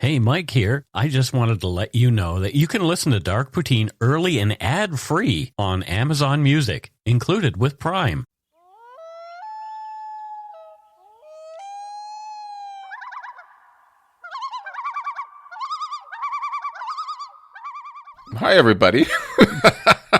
Hey, Mike here. I just wanted to let you know that you can listen to Dark Poutine early and ad-free on Amazon Music, included with Prime. Hi, everybody.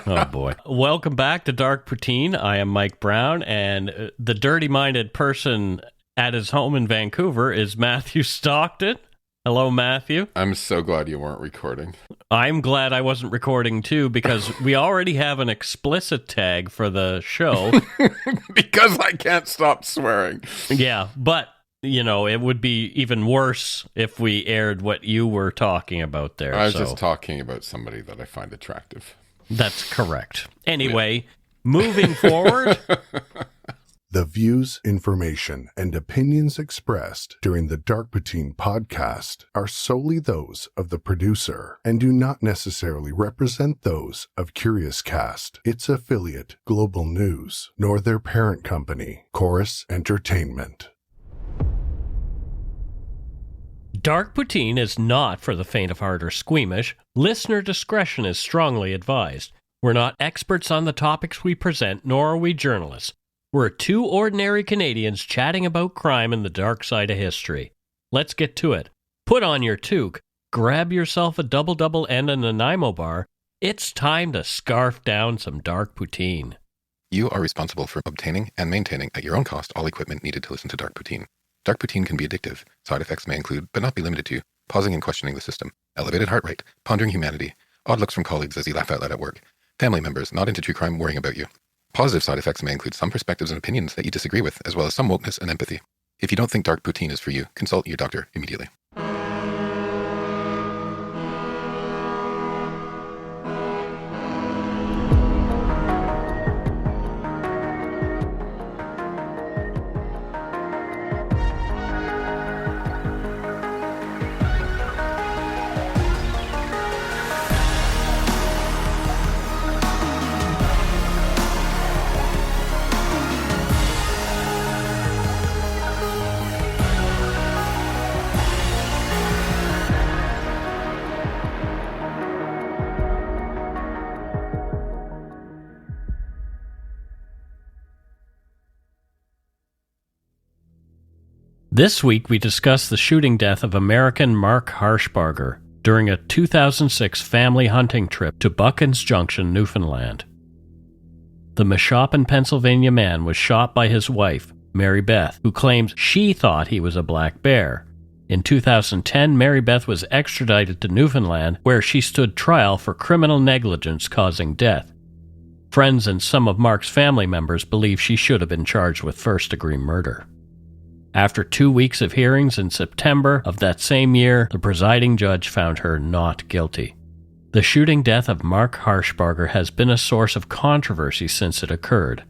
Oh, boy. Welcome back to Dark Poutine. I am Mike Brown, and the dirty-minded person at his home in Vancouver is Matthew Stockton. Hello, Matthew. I'm so glad you weren't recording. I'm glad I wasn't recording, too, because we already have an explicit tag for the show. Because I can't stop swearing. Yeah, but, you know, it would be even worse if we aired what you were talking about there. I was just talking about somebody that I find attractive. That's correct. Anyway, moving forward... The views, information, and opinions expressed during the Dark Poutine podcast are solely those of the producer and do not necessarily represent those of Curious Cast, its affiliate, Global News, nor their parent company, Chorus Entertainment. Dark Poutine is not for the faint of heart or squeamish. Listener discretion is strongly advised. We're not experts on the topics we present, nor are we journalists. We're two ordinary Canadians chatting about crime and the dark side of history. Let's get to it. Put on your toque, grab yourself a double-double and a Nanaimo bar. It's time to scarf down some Dark Poutine. You are responsible for obtaining and maintaining at your own cost all equipment needed to listen to Dark Poutine. Dark Poutine can be addictive. Side effects may include, but not be limited to, pausing and questioning the system, elevated heart rate, pondering humanity, odd looks from colleagues as you laugh out loud at work, family members not into true crime worrying about you. Positive side effects may include some perspectives and opinions that you disagree with, as well as some wokeness and empathy. If you don't think Dark Poutine is for you, consult your doctor immediately. This week, we discuss the shooting death of American Mark Harshbarger during a 2006 family hunting trip to Buckens Junction, Newfoundland. The Meshoppen, Pennsylvania man was shot by his wife, Mary Beth, who claims she thought he was a black bear. In 2010, Mary Beth was extradited to Newfoundland, where she stood trial for criminal negligence causing death. Friends and some of Mark's family members believe she should have been charged with first-degree murder. After 2 weeks of hearings in September of that same year, the presiding judge found her not guilty. The shooting death of Mark Harshbarger has been a source of controversy since it occurred.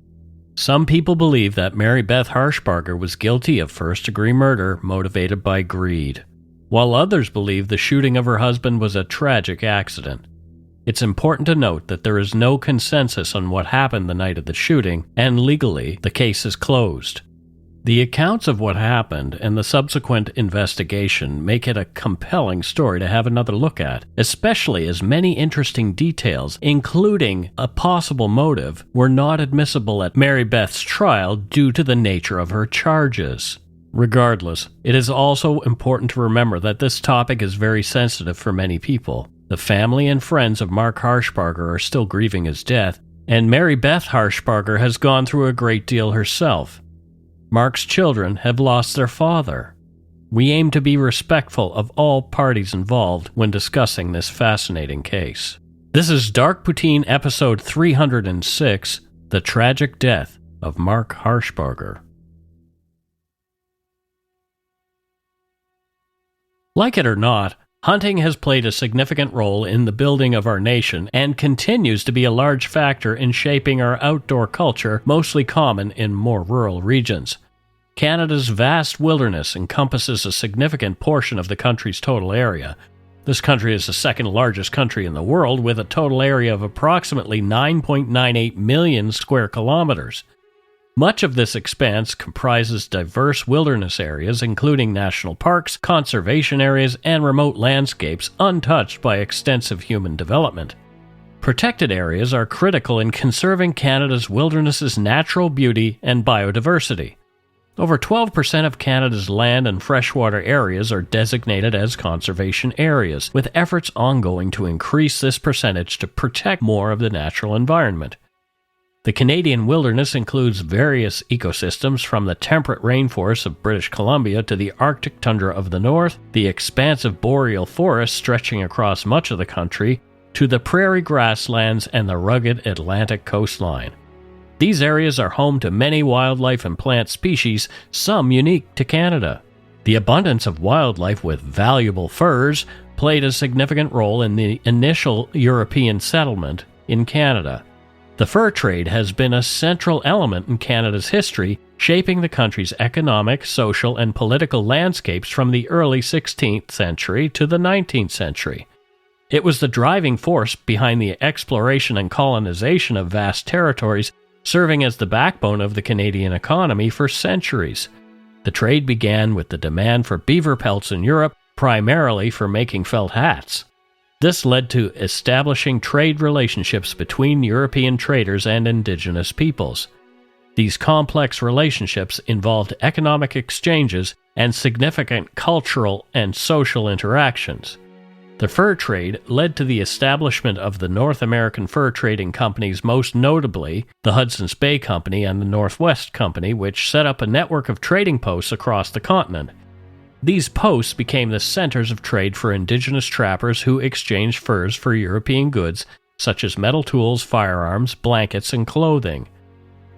Some people believe that Mary Beth Harshbarger was guilty of first-degree murder motivated by greed, while others believe the shooting of her husband was a tragic accident. It's important to note that there is no consensus on what happened the night of the shooting, and legally, the case is closed. The accounts of what happened and the subsequent investigation make it a compelling story to have another look at, especially as many interesting details, including a possible motive, were not admissible at Mary Beth's trial due to the nature of her charges. Regardless, it is also important to remember that this topic is very sensitive for many people. The family and friends of Mark Harshbarger are still grieving his death, and Mary Beth Harshbarger has gone through a great deal herself. Mark's children have lost their father. We aim to be respectful of all parties involved when discussing this fascinating case. This is Dark Poutine episode 306, The Tragic Death of Mark Harshbarger. Like it or not, hunting has played a significant role in the building of our nation and continues to be a large factor in shaping our outdoor culture, mostly common in more rural regions. Canada's vast wilderness encompasses a significant portion of the country's total area. This country is the second largest country in the world, with a total area of approximately 9.98 million square kilometers. Much of this expanse comprises diverse wilderness areas, including national parks, conservation areas, and remote landscapes untouched by extensive human development. Protected areas are critical in conserving Canada's wilderness's natural beauty and biodiversity. Over 12% of Canada's land and freshwater areas are designated as conservation areas, with efforts ongoing to increase this percentage to protect more of the natural environment. The Canadian wilderness includes various ecosystems from the temperate rainforests of British Columbia to the Arctic tundra of the north, the expansive boreal forests stretching across much of the country, to the prairie grasslands and the rugged Atlantic coastline. These areas are home to many wildlife and plant species, some unique to Canada. The abundance of wildlife with valuable furs played a significant role in the initial European settlement in Canada. The fur trade has been a central element in Canada's history, shaping the country's economic, social, and political landscapes from the early 16th century to the 19th century. It was the driving force behind the exploration and colonization of vast territories, serving as the backbone of the Canadian economy for centuries. The trade began with the demand for beaver pelts in Europe, primarily for making felt hats. This led to establishing trade relationships between European traders and Indigenous peoples. These complex relationships involved economic exchanges and significant cultural and social interactions. The fur trade led to the establishment of the North American fur trading companies, most notably the Hudson's Bay Company and the Northwest Company, which set up a network of trading posts across the continent. These posts became the centers of trade for Indigenous trappers who exchanged furs for European goods such as metal tools, firearms, blankets, and clothing.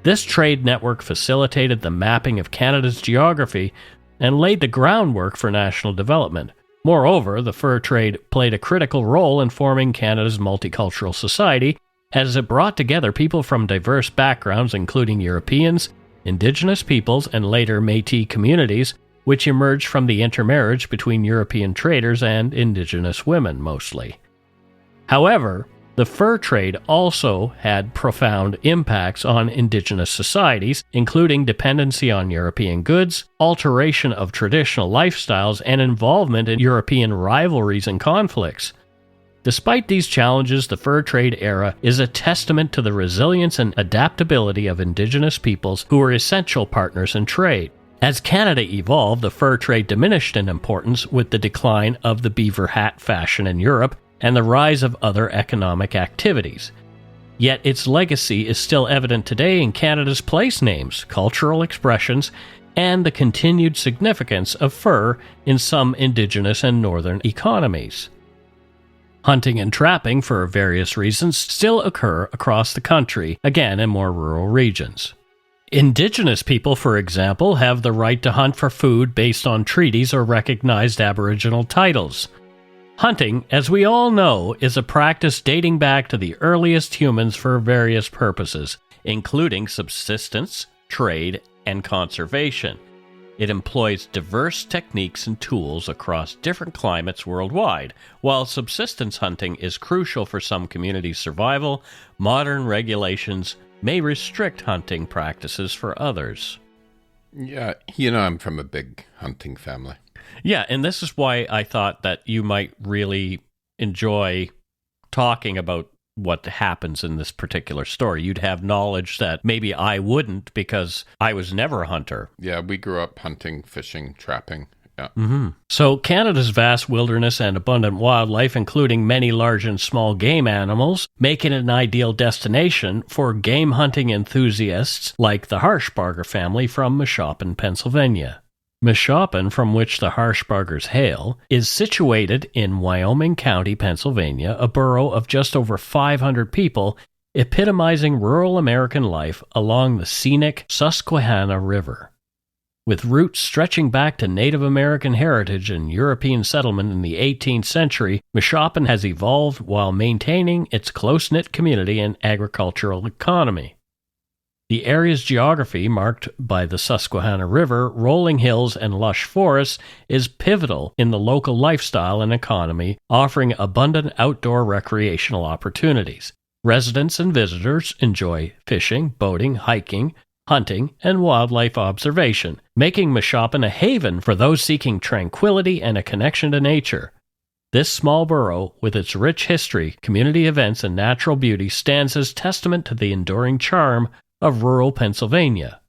This trade network facilitated the mapping of Canada's geography and laid the groundwork for national development. Moreover, the fur trade played a critical role in forming Canada's multicultural society as it brought together people from diverse backgrounds, including Europeans, Indigenous peoples, and later Métis communities, which emerged from the intermarriage between European traders and Indigenous women mostly. However, the fur trade also had profound impacts on Indigenous societies, including dependency on European goods, alteration of traditional lifestyles, and involvement in European rivalries and conflicts. Despite these challenges, the fur trade era is a testament to the resilience and adaptability of Indigenous peoples who were essential partners in trade. As Canada evolved, the fur trade diminished in importance with the decline of the beaver hat fashion in Europe and the rise of other economic activities. Yet its legacy is still evident today in Canada's place names, cultural expressions, and the continued significance of fur in some Indigenous and northern economies. Hunting and trapping, for various reasons, still occur across the country, again in more rural regions. Indigenous people, for example, have the right to hunt for food based on treaties or recognized Aboriginal titles. Hunting, as we all know, is a practice dating back to the earliest humans for various purposes, including subsistence, trade, and conservation. It employs diverse techniques and tools across different climates worldwide. While subsistence hunting is crucial for some communities' survival, modern regulations may restrict hunting practices for others. Yeah, I'm from a big hunting family. Yeah, and this is why I thought that you might really enjoy talking about what happens in this particular story. You'd have knowledge that maybe I wouldn't because I was never a hunter. Yeah, we grew up hunting, fishing, trapping. Yeah. Mm-hmm. So Canada's vast wilderness and abundant wildlife, including many large and small game animals, make it an ideal destination for game hunting enthusiasts like the Harshbarger family from Meshoppen, Pennsylvania. Meshoppen, from which the Harshbargers hail, is situated in Wyoming County, Pennsylvania, a borough of just over 500 people, epitomizing rural American life along the scenic Susquehanna River. With roots stretching back to Native American heritage and European settlement in the 18th century, Meshoppen has evolved while maintaining its close-knit community and agricultural economy. The area's geography, marked by the Susquehanna River, rolling hills, and lush forests, is pivotal in the local lifestyle and economy, offering abundant outdoor recreational opportunities. Residents and visitors enjoy fishing, boating, hiking, hunting, and wildlife observation, making Meshoppen a haven for those seeking tranquility and a connection to nature. This small borough, with its rich history, community events, and natural beauty, stands as testament to the enduring charm of rural Pennsylvania.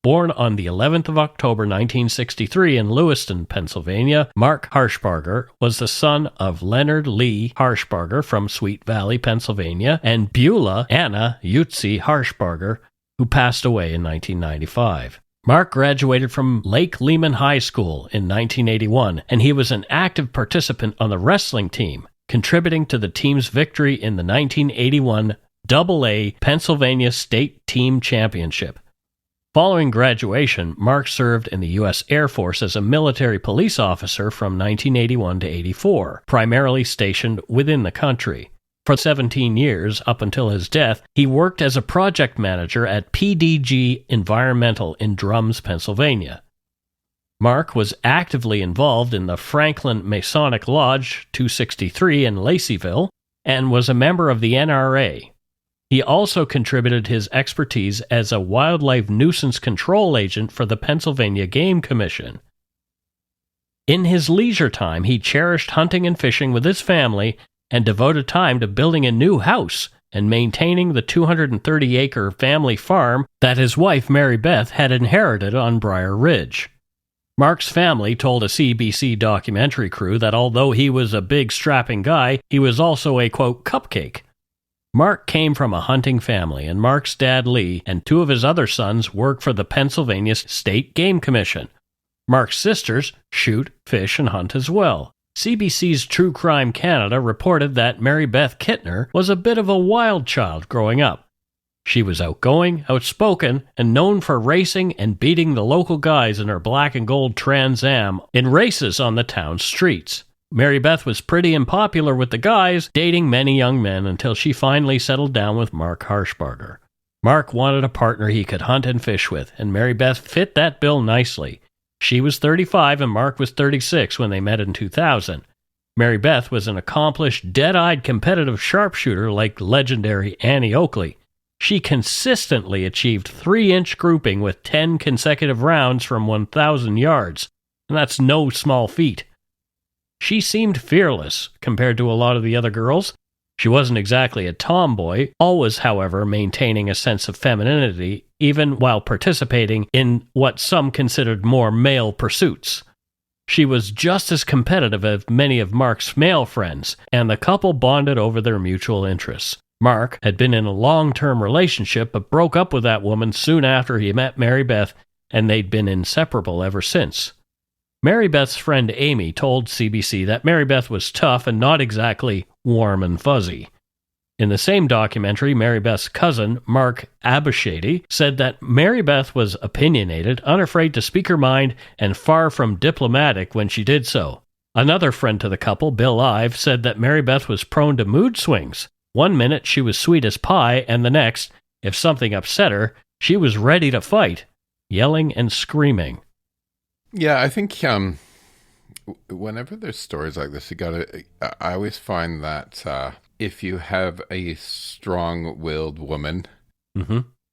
Born on the 11th of October 1963 in Lewiston, Pennsylvania, Mark Harshbarger was the son of Leonard Lee Harshbarger from Sweet Valley, Pennsylvania, and Beulah Anna Yutzi Harshbarger, who passed away in 1995. Mark graduated from Lake Lehman High School in 1981, and he was an active participant on the wrestling team, contributing to the team's victory in the 1981 AA Pennsylvania State Team Championship. Following graduation, Mark served in the U.S. Air Force as a military police officer from 1981 to 84, primarily stationed within the country. For 17 years, up until his death, he worked as a project manager at PDG Environmental in Drums, Pennsylvania. Mark was actively involved in the Franklin Masonic Lodge 263 in Laceyville and was a member of the NRA. He also contributed his expertise as a wildlife nuisance control agent for the Pennsylvania Game Commission. In his leisure time, he cherished hunting and fishing with his family and devoted time to building a new house and maintaining the 230-acre family farm that his wife Mary Beth had inherited on Briar Ridge. Mark's family told a CBC documentary crew that although he was a big strapping guy, he was also a, quote, cupcake. Mark came from a hunting family, and Mark's dad, Lee, and two of his other sons work for the Pennsylvania State Game Commission. Mark's sisters shoot, fish, and hunt as well. CBC's True Crime Canada reported that Mary Beth Kittner was a bit of a wild child growing up. She was outgoing, outspoken, and known for racing and beating the local guys in her black and gold Trans Am in races on the town streets. Mary Beth was pretty unpopular with the guys, dating many young men until she finally settled down with Mark Harshbarger. Mark wanted a partner he could hunt and fish with, and Mary Beth fit that bill nicely. She was 35 and Mark was 36 when they met in 2000. Mary Beth was an accomplished, dead-eyed competitive sharpshooter like legendary Annie Oakley. She consistently achieved 3-inch grouping with 10 consecutive rounds from 1,000 yards, and that's no small feat. She seemed fearless compared to a lot of the other girls. She wasn't exactly a tomboy, always, however, maintaining a sense of femininity, even while participating in what some considered more male pursuits. She was just as competitive as many of Mark's male friends, and the couple bonded over their mutual interests. Mark had been in a long-term relationship but broke up with that woman soon after he met Mary Beth, and they'd been inseparable ever since. Mary Beth's friend Amy told CBC that Mary Beth was tough and not exactly warm and fuzzy. In the same documentary, Mary Beth's cousin, Mark Abishady, said that Mary Beth was opinionated, unafraid to speak her mind, and far from diplomatic when she did so. Another friend to the couple, Bill Ive, said that Mary Beth was prone to mood swings. One minute she was sweet as pie, and the next, if something upset her, she was ready to fight, yelling and screaming. Yeah, I think whenever there's stories like this, I always find that if you have a strong-willed woman,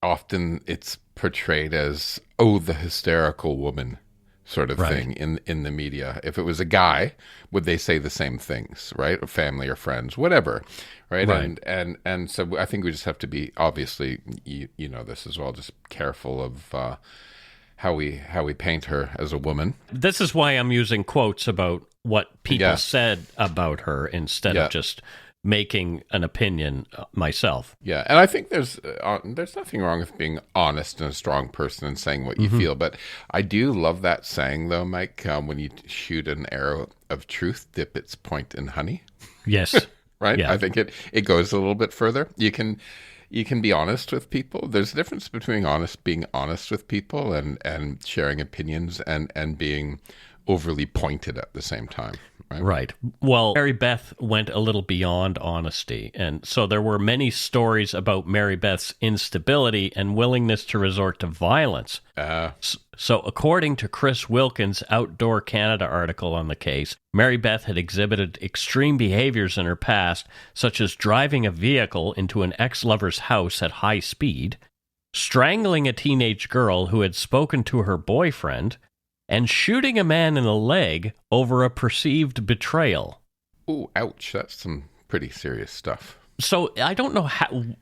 often it's portrayed as, the hysterical woman sort of thing in the media. If it was a guy, would they say the same things, right? Or family or friends, whatever, right? And so I think we just have to be, obviously, you know this as well, just careful of how we paint her as a woman. This is why I'm using quotes about what people said about her instead of just making an opinion myself. Yeah, and I think there's nothing wrong with being honest and a strong person and saying what you feel. But I do love that saying, though, Mike, when you shoot an arrow of truth, dip its point in honey. Yes. Right? Yeah. I think it goes a little bit further. You can be honest with people. There's a difference between being honest with people and sharing opinions and being overly pointed at the same time. Right. Well, Mary Beth went a little beyond honesty, and so there were many stories about Mary Beth's instability and willingness to resort to violence. So according to Chris Wilkins' Outdoor Canada article on the case, Mary Beth had exhibited extreme behaviors in her past, such as driving a vehicle into an ex-lover's house at high speed, strangling a teenage girl who had spoken to her boyfriend, and shooting a man in the leg over a perceived betrayal. Ooh, ouch. That's some pretty serious stuff. So I don't know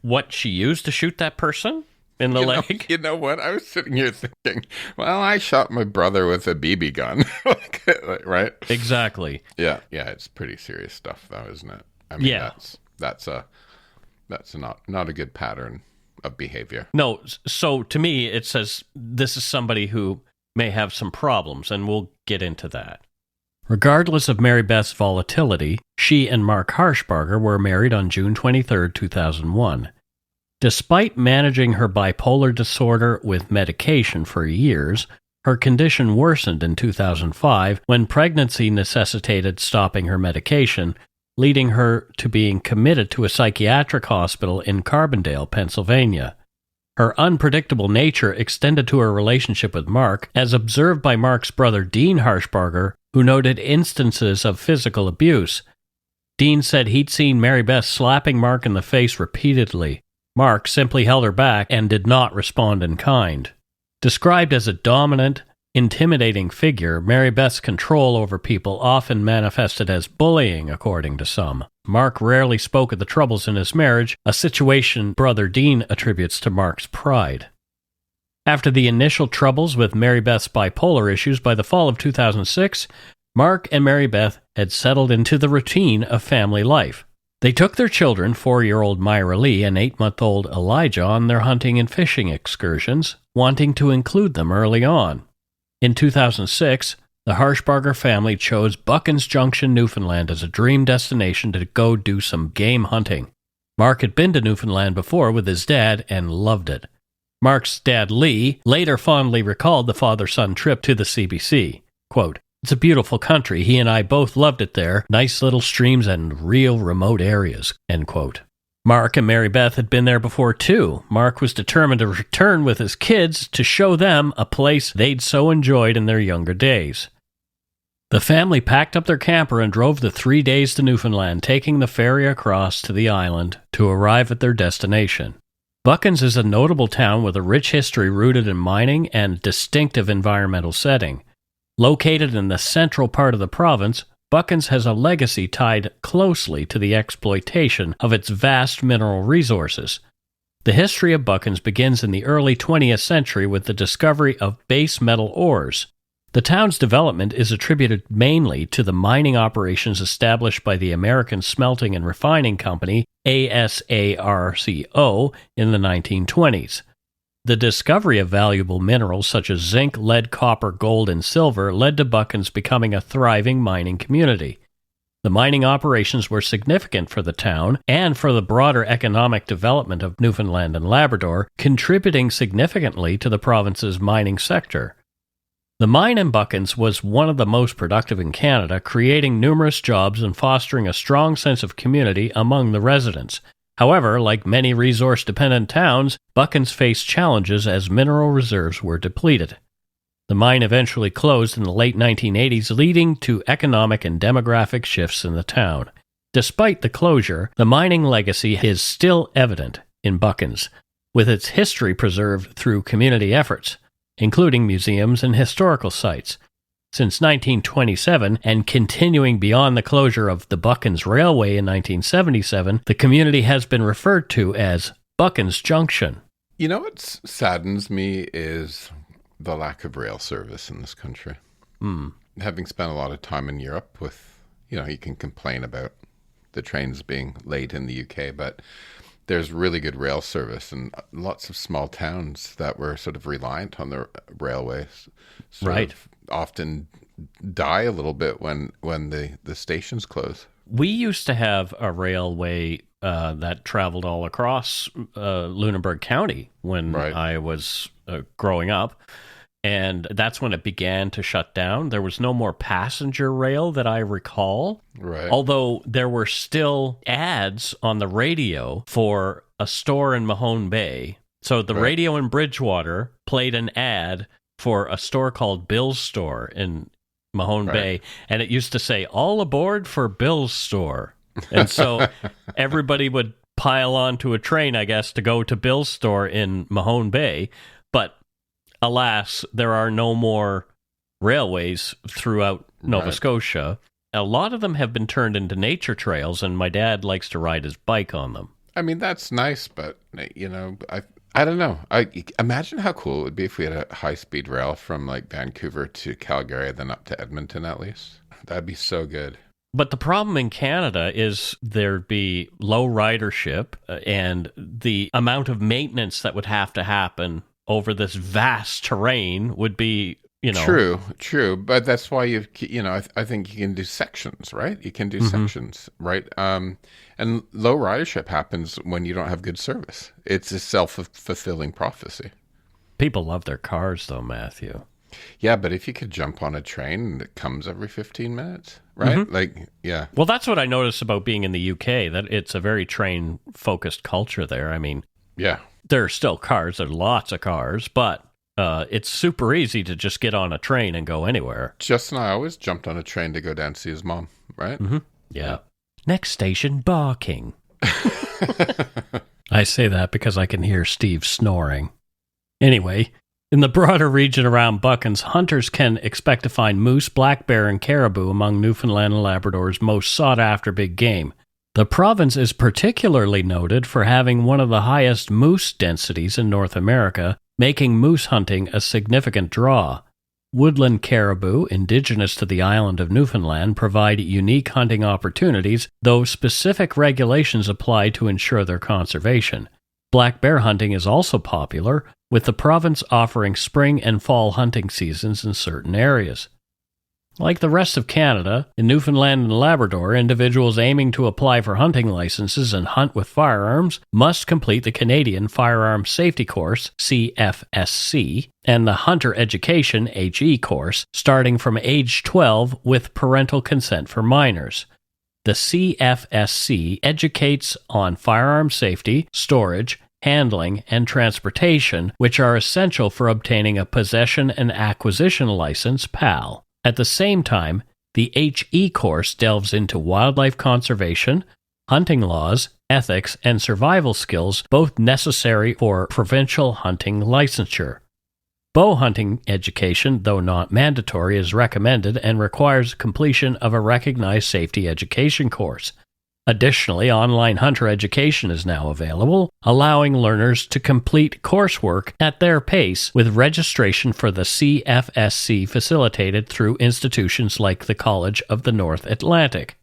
what she used to shoot that person in the leg. You know what? I was sitting here thinking, well, I shot my brother with a BB gun. Right? Exactly. Yeah, it's pretty serious stuff, though, isn't it? I mean, yeah. That's not a good pattern of behavior. No, so to me, it says this is somebody who may have some problems, and we'll get into that. Regardless of Mary Beth's volatility, she and Mark Harshbarger were married on June 23, 2001. Despite managing her bipolar disorder with medication for years, her condition worsened in 2005 when pregnancy necessitated stopping her medication, leading her to being committed to a psychiatric hospital in Carbondale, Pennsylvania. Her unpredictable nature extended to her relationship with Mark, as observed by Mark's brother Dean Harshbarger, who noted instances of physical abuse. Dean said he'd seen Mary Beth slapping Mark in the face repeatedly. Mark simply held her back and did not respond in kind. Described as a dominant, intimidating figure, Mary Beth's control over people often manifested as bullying, according to some. Mark rarely spoke of the troubles in his marriage, a situation brother Dean attributes to Mark's pride. After the initial troubles with Mary Beth's bipolar issues, by the fall of 2006, Mark and Mary Beth had settled into the routine of family life. They took their children, 4-year-old Myra Lee and 8-month-old Elijah, on their hunting and fishing excursions, wanting to include them early on. In 2006, the Harshbarger family chose Buckens Junction, Newfoundland as a dream destination to go do some game hunting. Mark had been to Newfoundland before with his dad and loved it. Mark's dad, Lee, later fondly recalled the father-son trip to the CBC. Quote, "It's a beautiful country. He and I both loved it there. Nice little streams and real remote areas." End quote. Mark and Mary Beth had been there before, too. Mark was determined to return with his kids to show them a place they'd so enjoyed in their younger days. The family packed up their camper and drove the 3 days to Newfoundland, taking the ferry across to the island to arrive at their destination. Buckens is a notable town with a rich history rooted in mining and distinctive environmental setting. Located in the central part of the province, Buckens has a legacy tied closely to the exploitation of its vast mineral resources. The history of Buckens begins in the early 20th century with the discovery of base metal ores. The town's development is attributed mainly to the mining operations established by the American Smelting and Refining Company, ASARCO, in the 1920s. The discovery of valuable minerals such as zinc, lead, copper, gold, and silver led to Buckens becoming a thriving mining community. The mining operations were significant for the town and for the broader economic development of Newfoundland and Labrador, contributing significantly to the province's mining sector. The mine in Buckens was one of the most productive in Canada, creating numerous jobs and fostering a strong sense of community among the residents. However, like many resource-dependent towns, Buckens faced challenges as mineral reserves were depleted. The mine eventually closed in the late 1980s, leading to economic and demographic shifts in the town. Despite the closure, the mining legacy is still evident in Buckens, with its history preserved through community efforts, including museums and historical sites. Since 1927, and continuing beyond the closure of the Buckens Railway in 1977, the community has been referred to as Buckens Junction. You know what saddens me is the lack of rail service in this country. Having spent a lot of time in Europe with, you can complain about the trains being late in the UK, but there's really good rail service, and lots of small towns that were sort of reliant on the railways Right. often die a little bit when the stations close. We used to have a railway that traveled all across Lunenburg County when I was growing up, and that's when it began to shut down. There was no more passenger rail that I recall. Right. Although there were still ads on the radio for a store in Mahone Bay. So the radio in Bridgewater played an ad for a store called Bill's Store in Mahone Bay, and it used to say, "All aboard for Bill's Store." And so everybody would pile onto a train, I guess, to go to Bill's store in Mahone Bay. But alas, there are no more railways throughout Nova Scotia. A lot of them have been turned into nature trails, and my dad likes to ride his bike on them. I mean, that's nice, but, I don't know. I imagine how cool it would be if we had a high-speed rail from, like, Vancouver to Calgary, then up to Edmonton, at least. That'd be so good. But the problem in Canada is there'd be low ridership, and the amount of maintenance that would have to happen over this vast terrain would be, True. But that's why I think you can do sections, right? You can do sections, right? And low ridership happens when you don't have good service. It's a self-fulfilling prophecy. People love their cars, though, Matthew. Yeah, but if you could jump on a train that comes every 15 minutes, right? Well, that's what I noticed about being in the UK, that it's a very train-focused culture there. I mean, yeah, there are still cars, there are lots of cars, but it's super easy to just get on a train and go anywhere. Justin and I always jumped on a train to go down to see his mom, right? Yeah. Next station, Barking. I say that because I can hear Steve snoring. Anyway, in the broader region around Buckens, hunters can expect to find moose, black bear, and caribou among Newfoundland and Labrador's most sought-after big game. The province is particularly noted for having one of the highest moose densities in North America, making moose hunting a significant draw. Woodland caribou, indigenous to the island of Newfoundland, provide unique hunting opportunities, though specific regulations apply to ensure their conservation. Black bear hunting is also popular, with the province offering spring and fall hunting seasons in certain areas. Like the rest of Canada, in Newfoundland and Labrador, individuals aiming to apply for hunting licenses and hunt with firearms must complete the Canadian Firearms Safety Course, CFSC, and the Hunter Education, HE course, starting from age 12 with parental consent for minors. The CFSC educates on firearm safety, storage, handling, and transportation, which are essential for obtaining a Possession and Acquisition License, PAL. At the same time, the HE course delves into wildlife conservation, hunting laws, ethics, and survival skills, both necessary for provincial hunting licensure. Bow hunting education, though not mandatory, is recommended and requires completion of a recognized safety education course. Additionally, online hunter education is now available, allowing learners to complete coursework at their pace with registration for the CFSC facilitated through institutions like the College of the North Atlantic.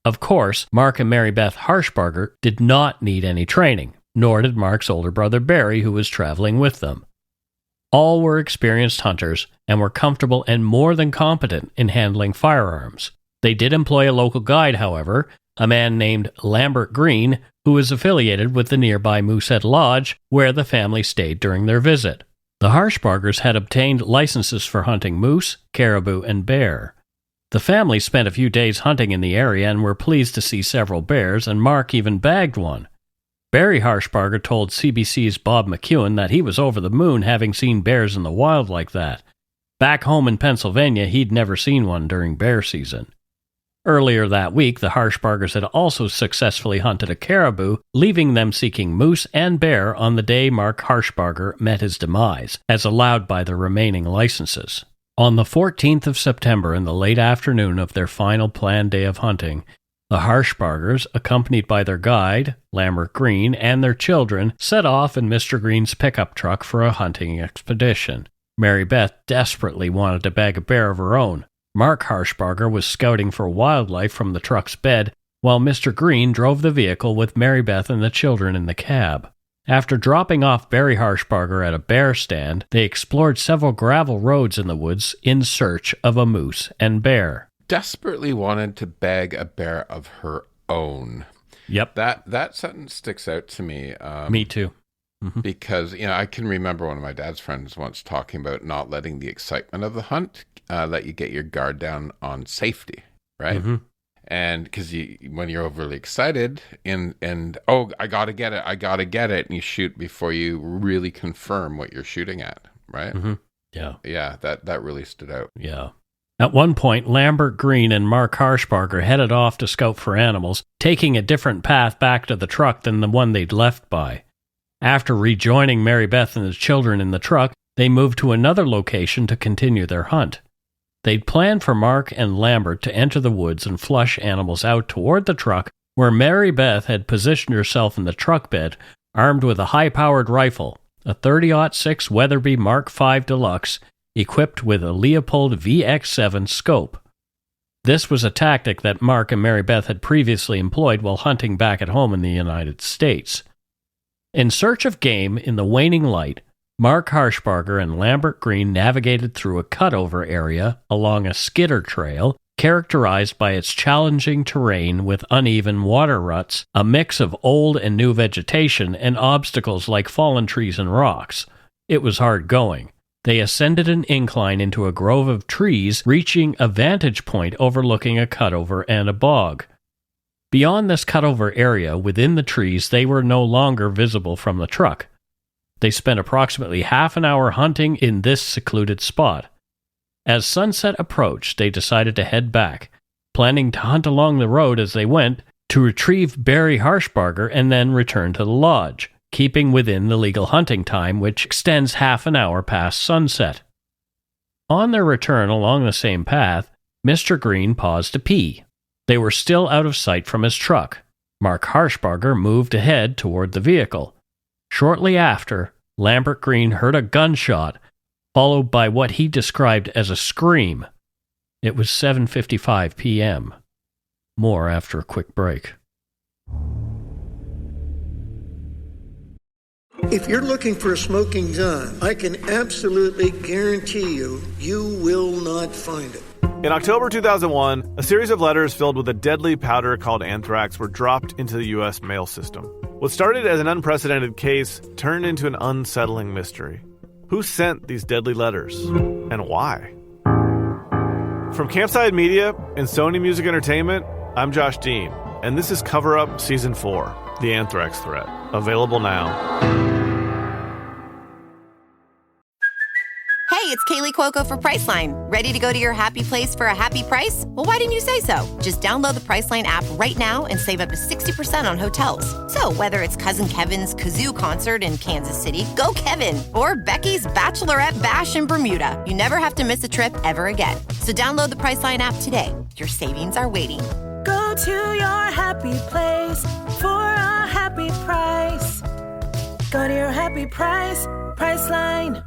Of course, Mark and Mary Beth Harshbarger did not need any training, nor did Mark's older brother Barry, who was traveling with them. All were experienced hunters and were comfortable and more than competent in handling firearms. They did employ a local guide, however, a man named Lambert Green, who was affiliated with the nearby Moosehead Lodge, where the family stayed during their visit. The Harshbargers had obtained licenses for hunting moose, caribou, and bear. The family spent a few days hunting in the area and were pleased to see several bears, and Mark even bagged one. Barry Harshbarger told CBC's Bob McEwen that he was over the moon having seen bears in the wild like that. Back home in Pennsylvania, he'd never seen one during bear season. Earlier that week, the Harshbargers had also successfully hunted a caribou, leaving them seeking moose and bear on the day Mark Harshbarger met his demise, as allowed by the remaining licenses. On the 14th of September, in the late afternoon of their final planned day of hunting, the Harshbargers, accompanied by their guide, Lambert Green, and their children, set off in Mr. Green's pickup truck for a hunting expedition. Mary Beth desperately wanted to bag a bear of her own. Mark Harshbarger was scouting for wildlife from the truck's bed, while Mr. Green drove the vehicle with Mary Beth and the children in the cab. After dropping off Barry Harshbarger at a bear stand, they explored several gravel roads in the woods in search of a moose and bear. Desperately wanted to bag a bear of her own. Yep. That sentence sticks out to me. Me too. Mm-hmm. Because, I can remember one of my dad's friends once talking about not letting the excitement of the hunt let you get your guard down on safety, right? Mm-hmm. And because when you're overly excited and I gotta get it, and you shoot before you really confirm what you're shooting at, right? Mm-hmm. Yeah. Yeah, that really stood out. Yeah. At one point, Lambert Green and Mark Harshbarger headed off to scout for animals, taking a different path back to the truck than the one they'd left by. After rejoining Mary Beth and the children in the truck, they moved to another location to continue their hunt. They'd planned for Mark and Lambert to enter the woods and flush animals out toward the truck, where Mary Beth had positioned herself in the truck bed, armed with a high-powered rifle, a 30-06 Weatherby Mark V Deluxe, equipped with a Leopold VX7 scope. This was a tactic that Mark and Mary Beth had previously employed while hunting back at home in the United States. In search of game in the waning light, Mark Harshbarger and Lambert Green navigated through a cutover area along a skidder trail characterized by its challenging terrain with uneven water ruts, a mix of old and new vegetation, and obstacles like fallen trees and rocks. It was hard going. They ascended an incline into a grove of trees, reaching a vantage point overlooking a cutover and a bog. Beyond this cutover area, within the trees, they were no longer visible from the truck. They spent approximately half an hour hunting in this secluded spot. As sunset approached, they decided to head back, planning to hunt along the road as they went, to retrieve Barry Harshbarger and then return to the lodge, keeping within the legal hunting time, which extends half an hour past sunset. On their return along the same path, Mr. Green paused to pee. They were still out of sight from his truck. Mark Harshbarger moved ahead toward the vehicle. Shortly after, Lambert Green heard a gunshot, followed by what he described as a scream. It was 7:55 p.m. More after a quick break. If you're looking for a smoking gun, I can absolutely guarantee you will not find it. In October 2001, a series of letters filled with a deadly powder called anthrax were dropped into the U.S. mail system. What started as an unprecedented case turned into an unsettling mystery. Who sent these deadly letters, and why? From Campside Media and Sony Music Entertainment, I'm Josh Dean, and this is Cover Up Season 4, The Anthrax Threat, available now. Hey, it's Kaylee Cuoco for Priceline. Ready to go to your happy place for a happy price? Well, why didn't you say so? Just download the Priceline app right now and save up to 60% on hotels. So whether it's Cousin Kevin's Kazoo Concert in Kansas City, go Kevin, or Becky's Bachelorette Bash in Bermuda, you never have to miss a trip ever again. So download the Priceline app today. Your savings are waiting. Go to your happy place for a happy price. Go to your happy price, Priceline.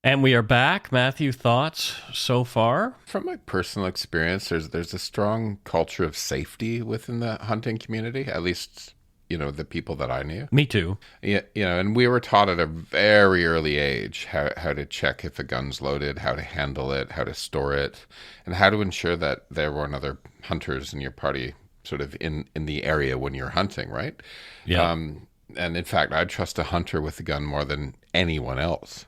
And we are back. Matthew, thoughts so far? From my personal experience, there's a strong culture of safety within the hunting community, at least, the people that I knew. Me too. Yeah, and we were taught at a very early age how to check if a gun's loaded, how to handle it, how to store it, and how to ensure that there weren't other hunters in your party sort of in the area when you're hunting, right? Yeah. And in fact, I'd trust a hunter with a gun more than anyone else.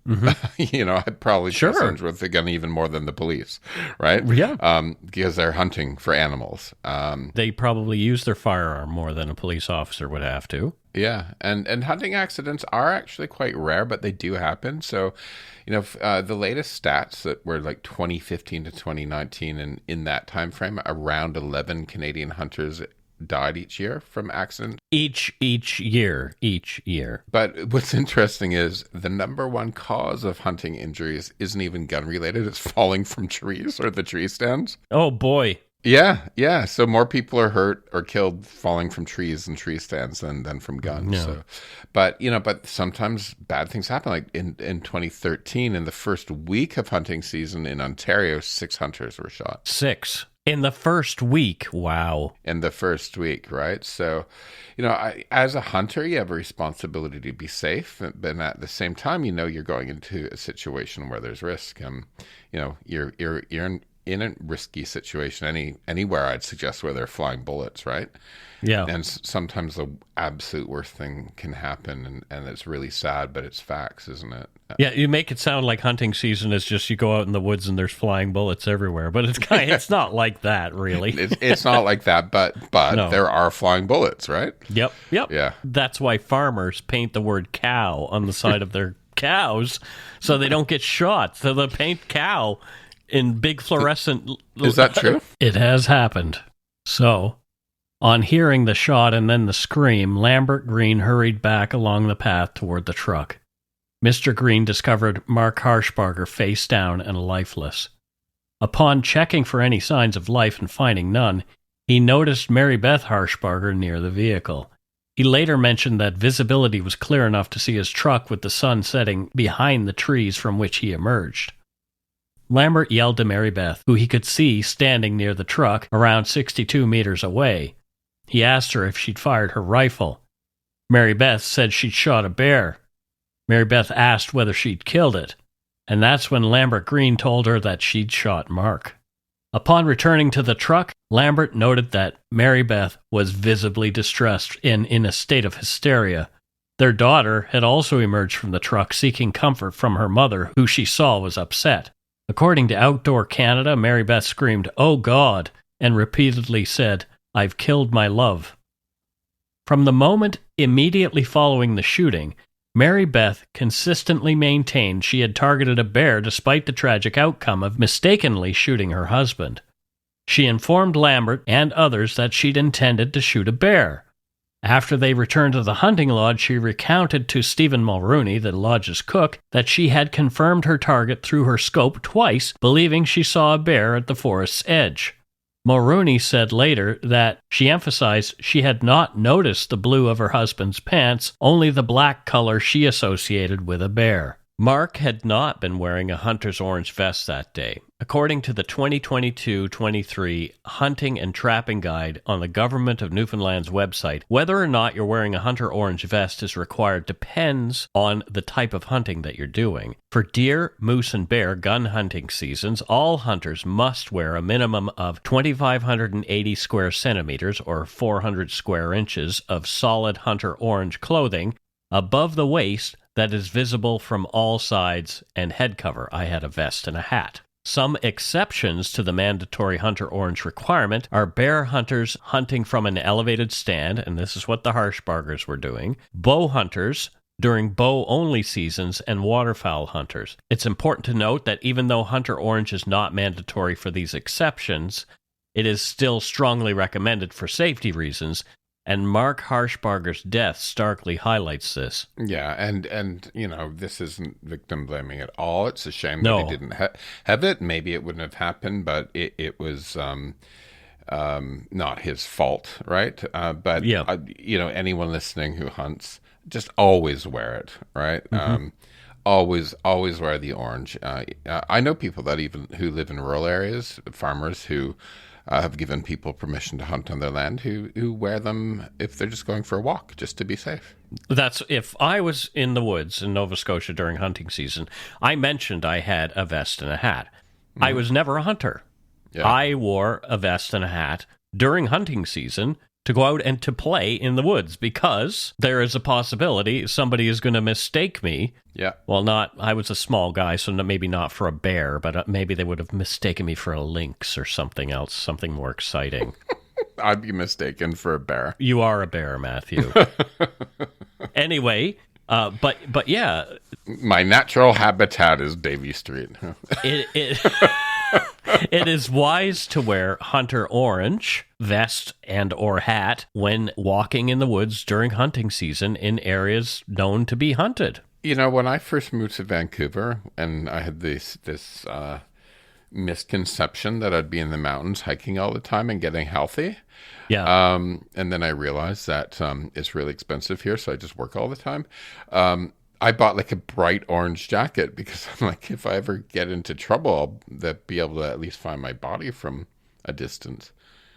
Mm-hmm. I'd probably trust hunters with the gun even more than the police, right? Yeah. Because they're hunting for animals. They probably use their firearm more than a police officer would have to. Yeah, and hunting accidents are actually quite rare, but they do happen. So, the latest stats that were like 2015 to 2019, and in that time frame, around 11 Canadian hunters died each year from accidents. Each year. But what's interesting is the number one cause of hunting injuries isn't even gun related. It's falling from trees or the tree stands. Oh boy. Yeah. So more people are hurt or killed falling from trees and tree stands than from guns. No. So, but sometimes bad things happen. Like in 2013, in the first week of hunting season in Ontario, 6 hunters were shot. 6. In the first week, wow. In the first week, right? So, as a hunter, you have a responsibility to be safe, but at the same time, you're going into a situation where there's risk. You're in a risky situation, anywhere I'd suggest where they're flying bullets, right? Yeah. And sometimes the absolute worst thing can happen, and it's really sad, but it's facts, isn't it? Yeah, you make it sound like hunting season is just you go out in the woods and there's flying bullets everywhere, but it's not like that, really. It's not like that, but No. there are flying bullets, right? Yep. Yeah. That's why farmers paint the word cow on the side of their cows so they don't get shot. So they paint cow in big fluorescent... Is that true? It has happened. So, on hearing the shot and then the scream, Lambert Green hurried back along the path toward the truck. Mr. Green discovered Mark Harshbarger face down and lifeless. Upon checking for any signs of life and finding none, he noticed Mary Beth Harshbarger near the vehicle. He later mentioned that visibility was clear enough to see his truck with the sun setting behind the trees from which he emerged. Lambert yelled to Mary Beth, who he could see standing near the truck around 62 meters away. He asked her if she'd fired her rifle. Mary Beth said she'd shot a bear. Mary Beth asked whether she'd killed it, and that's when Lambert Green told her that she'd shot Mark. Upon returning to the truck, Lambert noted that Mary Beth was visibly distressed and in a state of hysteria. Their daughter had also emerged from the truck seeking comfort from her mother, who she saw was upset. According to Outdoor Canada, Mary Beth screamed, "Oh God," and repeatedly said, "I've killed my love." From the moment immediately following the shooting, Mary Beth consistently maintained she had targeted a bear despite the tragic outcome of mistakenly shooting her husband. She informed Lambert and others that she'd intended to shoot a bear. After they returned to the hunting lodge, she recounted to Stephen Mulrooney, the lodge's cook, that she had confirmed her target through her scope twice, believing she saw a bear at the forest's edge. Mulrooney said later that she emphasized she had not noticed the blue of her husband's pants, only the black color she associated with a bear. Mark had not been wearing a hunter's orange vest that day. According to the 2022-23 Hunting and Trapping Guide on the Government of Newfoundland's website, whether or not you're wearing a hunter orange vest is required depends on the type of hunting that you're doing. For deer, moose, and bear gun hunting seasons, all hunters must wear a minimum of 2,580 square centimeters or 400 square inches of solid hunter orange clothing above the waist that is visible from all sides and head cover. I had a vest and a hat. Some exceptions to the mandatory hunter orange requirement are bear hunters hunting from an elevated stand, and this is what the Harshbargers were doing, bow hunters during bow-only seasons, and waterfowl hunters. It's important to note that even though hunter orange is not mandatory for these exceptions, it is still strongly recommended for safety reasons, and Mark Harshbarger's death starkly highlights this. Yeah, and this isn't victim blaming at all. It's a shame that he didn't have it. Maybe it wouldn't have happened, but it was not his fault, right? But yeah. Anyone listening who hunts, just always wear it, right? Mm-hmm. Always wear the orange. I know people who live in rural areas, farmers who have given people permission to hunt on their land who wear them if they're just going for a walk, just to be safe. That's if I was in the woods in Nova Scotia during hunting season. I mentioned I had a vest and a hat. Mm-hmm. I was never a hunter. Yeah. I wore a vest and a hat during hunting season to go out and to play in the woods because there is a possibility somebody is going to mistake me. Yeah. Well, I was a small guy, so maybe not for a bear, but maybe they would have mistaken me for a lynx or something else, something more exciting. I'd be mistaken for a bear. You are a bear, Matthew. Anyway, but yeah. My natural habitat is Davie Street. It is wise to wear hunter orange vest and or hat when walking in the woods during hunting season in areas known to be hunted. When I first moved to Vancouver, and I had this misconception that I'd be in the mountains hiking all the time and getting healthy. Yeah. And then I realized that it's really expensive here, so I just work all the time. I bought like a bright orange jacket because I'm like, if I ever get into trouble, I'll be able to at least find my body from a distance.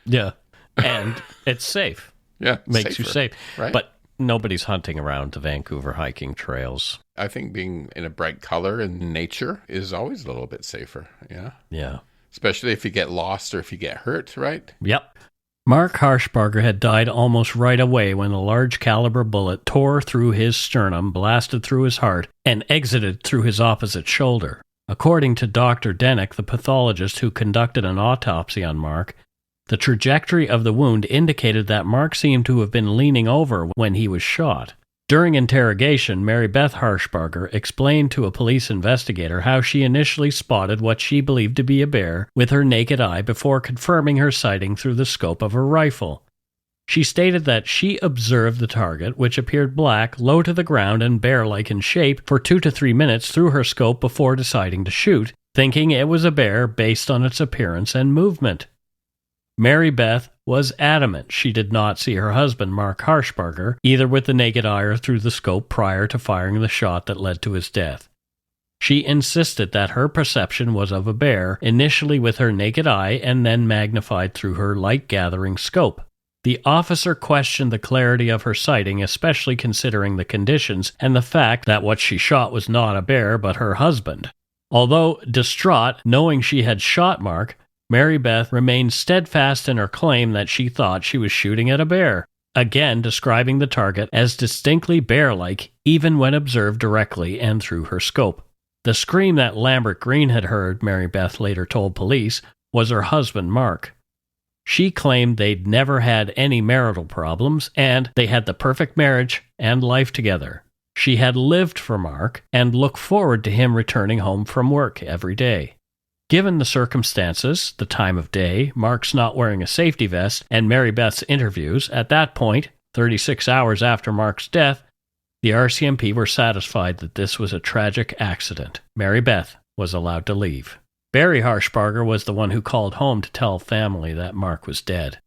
Yeah. And it's safe. Yeah. Makes you safe. Right? But nobody's hunting around the Vancouver hiking trails. I think being in a bright color in nature is always a little bit safer. Yeah. Yeah. especially if you get lost or if you get hurt, right? Yep. Mark Harshbarger had died almost right away when a large caliber bullet tore through his sternum, blasted through his heart, and exited through his opposite shoulder. According to Dr. Denick, the pathologist who conducted an autopsy on Mark, the trajectory of the wound indicated that Mark seemed to have been leaning over when he was shot. During interrogation, Mary Beth Harshbarger explained to a police investigator how she initially spotted what she believed to be a bear with her naked eye before confirming her sighting through the scope of her rifle. She stated that she observed the target, which appeared black, low to the ground, and bear-like in shape, for 2 to 3 minutes through her scope before deciding to shoot, thinking it was a bear based on its appearance and movement. Mary Beth was adamant she did not see her husband, Mark Harshbarger, either with the naked eye or through the scope prior to firing the shot that led to his death. She insisted that her perception was of a bear, initially with her naked eye and then magnified through her light-gathering scope. The officer questioned the clarity of her sighting, especially considering the conditions and the fact that what she shot was not a bear but her husband. Although distraught, knowing she had shot Mark, Mary Beth remained steadfast in her claim that she thought she was shooting at a bear, again describing the target as distinctly bear-like even when observed directly and through her scope. The scream that Lambert Green had heard, Mary Beth later told police, was her husband Mark. She claimed they'd never had any marital problems and they had the perfect marriage and life together. She had lived for Mark and looked forward to him returning home from work every day. Given the circumstances, the time of day, Mark's not wearing a safety vest, and Mary Beth's interviews, at that point, 36 hours after Mark's death, the RCMP were satisfied that this was a tragic accident. Mary Beth was allowed to leave. Barry Harshbarger was the one who called home to tell family that Mark was dead.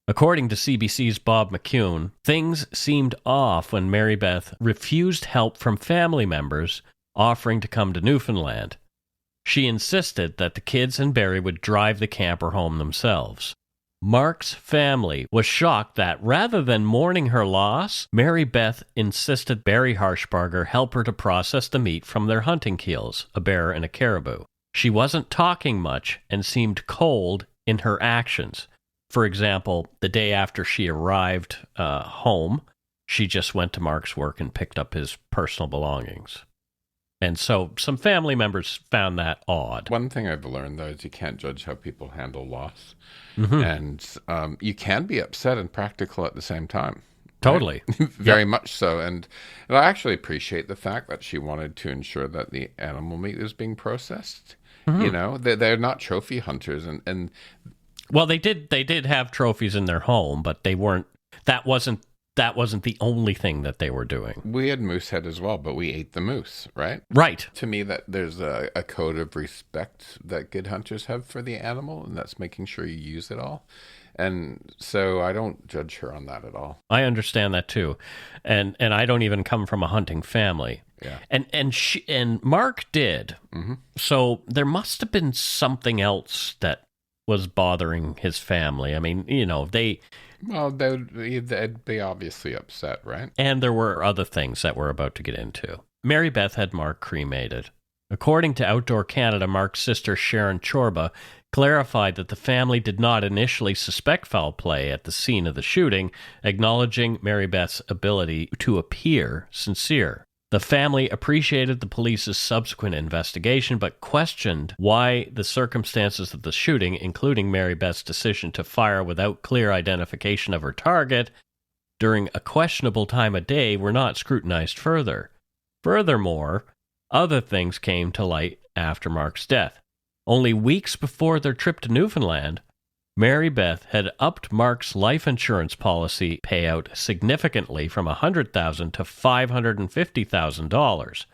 According to CBC's Bob McCune, things seemed off when Mary Beth refused help from family members offering to come to Newfoundland. She insisted that the kids and Barry would drive the camper home themselves. Mark's family was shocked that, rather than mourning her loss, Mary Beth insisted Barry Harshbarger help her to process the meat from their hunting kills, a bear and a caribou. She wasn't talking much and seemed cold in her actions. For example, the day after she arrived home, she just went to Mark's work and picked up his personal belongings. And so some family members found that odd. One thing I've learned, though, is you can't judge how people handle loss. Mm-hmm. And you can be upset and practical at the same time. Totally. Right? Very much so. And I actually appreciate the fact that she wanted to ensure that the animal meat was being processed. Mm-hmm. You know, they're not trophy hunters. And well, they did have trophies in their home, but they weren't. That wasn't the only thing that they were doing. We had moosehead as well, but we ate the moose, right? Right. To me, that there's a code of respect that good hunters have for the animal, and that's making sure you use it all. And so I don't judge her on that at all. I understand that too. And I don't even come from a hunting family. Yeah. And Mark did. Mm-hmm. So there must have been something else that was bothering his family. I mean, you know, well, they'd be obviously upset, right? And there were other things that we're about to get into. Mary Beth had Mark cremated. According to Outdoor Canada, Mark's sister Sharon Chorba clarified that the family did not initially suspect foul play at the scene of the shooting, acknowledging Mary Beth's ability to appear sincere. The family appreciated the police's subsequent investigation, but questioned why the circumstances of the shooting, including Mary Beth's decision to fire without clear identification of her target during a questionable time of day, were not scrutinized further. Furthermore, other things came to light after Mark's death. Only weeks before their trip to Newfoundland, Mary Beth had upped Mark's life insurance policy payout significantly from $100,000 to $550,000.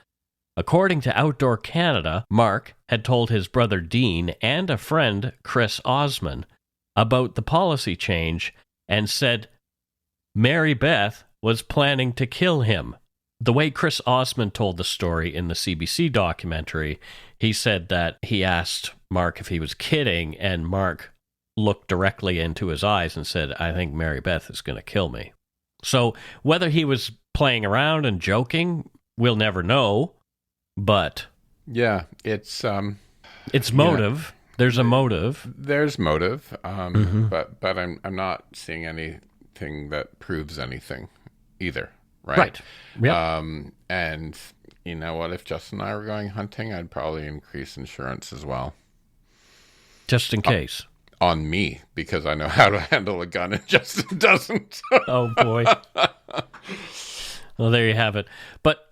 According to Outdoor Canada, Mark had told his brother Dean and a friend, Chris Osman, about the policy change and said Mary Beth was planning to kill him. The way Chris Osman told the story in the CBC documentary, he said that he asked Mark if he was kidding, and Mark looked directly into his eyes and said, "I think Mary Beth is going to kill me." So whether he was playing around and joking, we'll never know. But yeah, it's motive. There's a motive. There's motive, but I'm not seeing anything that proves anything either, right? Right. Yep. And you know what? If Justin and I were going hunting, I'd probably increase insurance as well. Just in case. On me, because I know how to handle a gun and Justin doesn't. Oh, boy. Well, there you have it. But,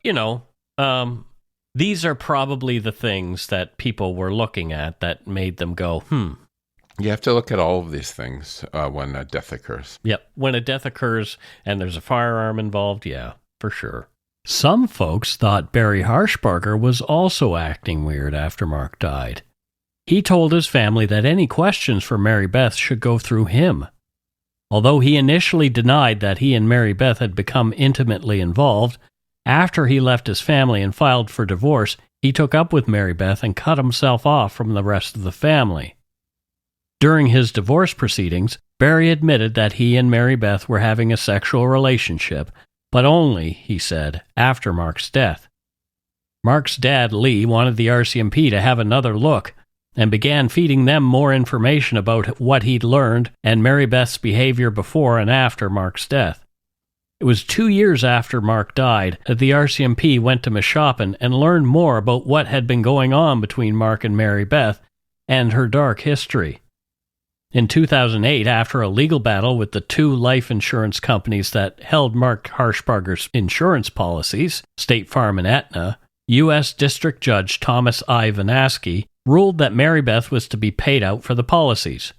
these are probably the things that people were looking at that made them go, You have to look at all of these things when a death occurs. Yep. When a death occurs and there's a firearm involved, yeah, for sure. Some folks thought Barry Harshbarger was also acting weird after Mark died. He told his family that any questions for Mary Beth should go through him. Although he initially denied that he and Mary Beth had become intimately involved, after he left his family and filed for divorce, he took up with Mary Beth and cut himself off from the rest of the family. During his divorce proceedings, Barry admitted that he and Mary Beth were having a sexual relationship, but only, he said, after Mark's death. Mark's dad, Lee, wanted the RCMP to have another look, and began feeding them more information about what he'd learned and Mary Beth's behavior before and after Mark's death. It was 2 years after Mark died that the RCMP went to Meshoppen and learned more about what had been going on between Mark and Mary Beth and her dark history. In 2008, after a legal battle with the two life insurance companies that held Mark Harshbarger's insurance policies, State Farm and Aetna, U.S. District Judge Thomas I. Vanaski ruled that Mary Beth was to be paid out for the policies.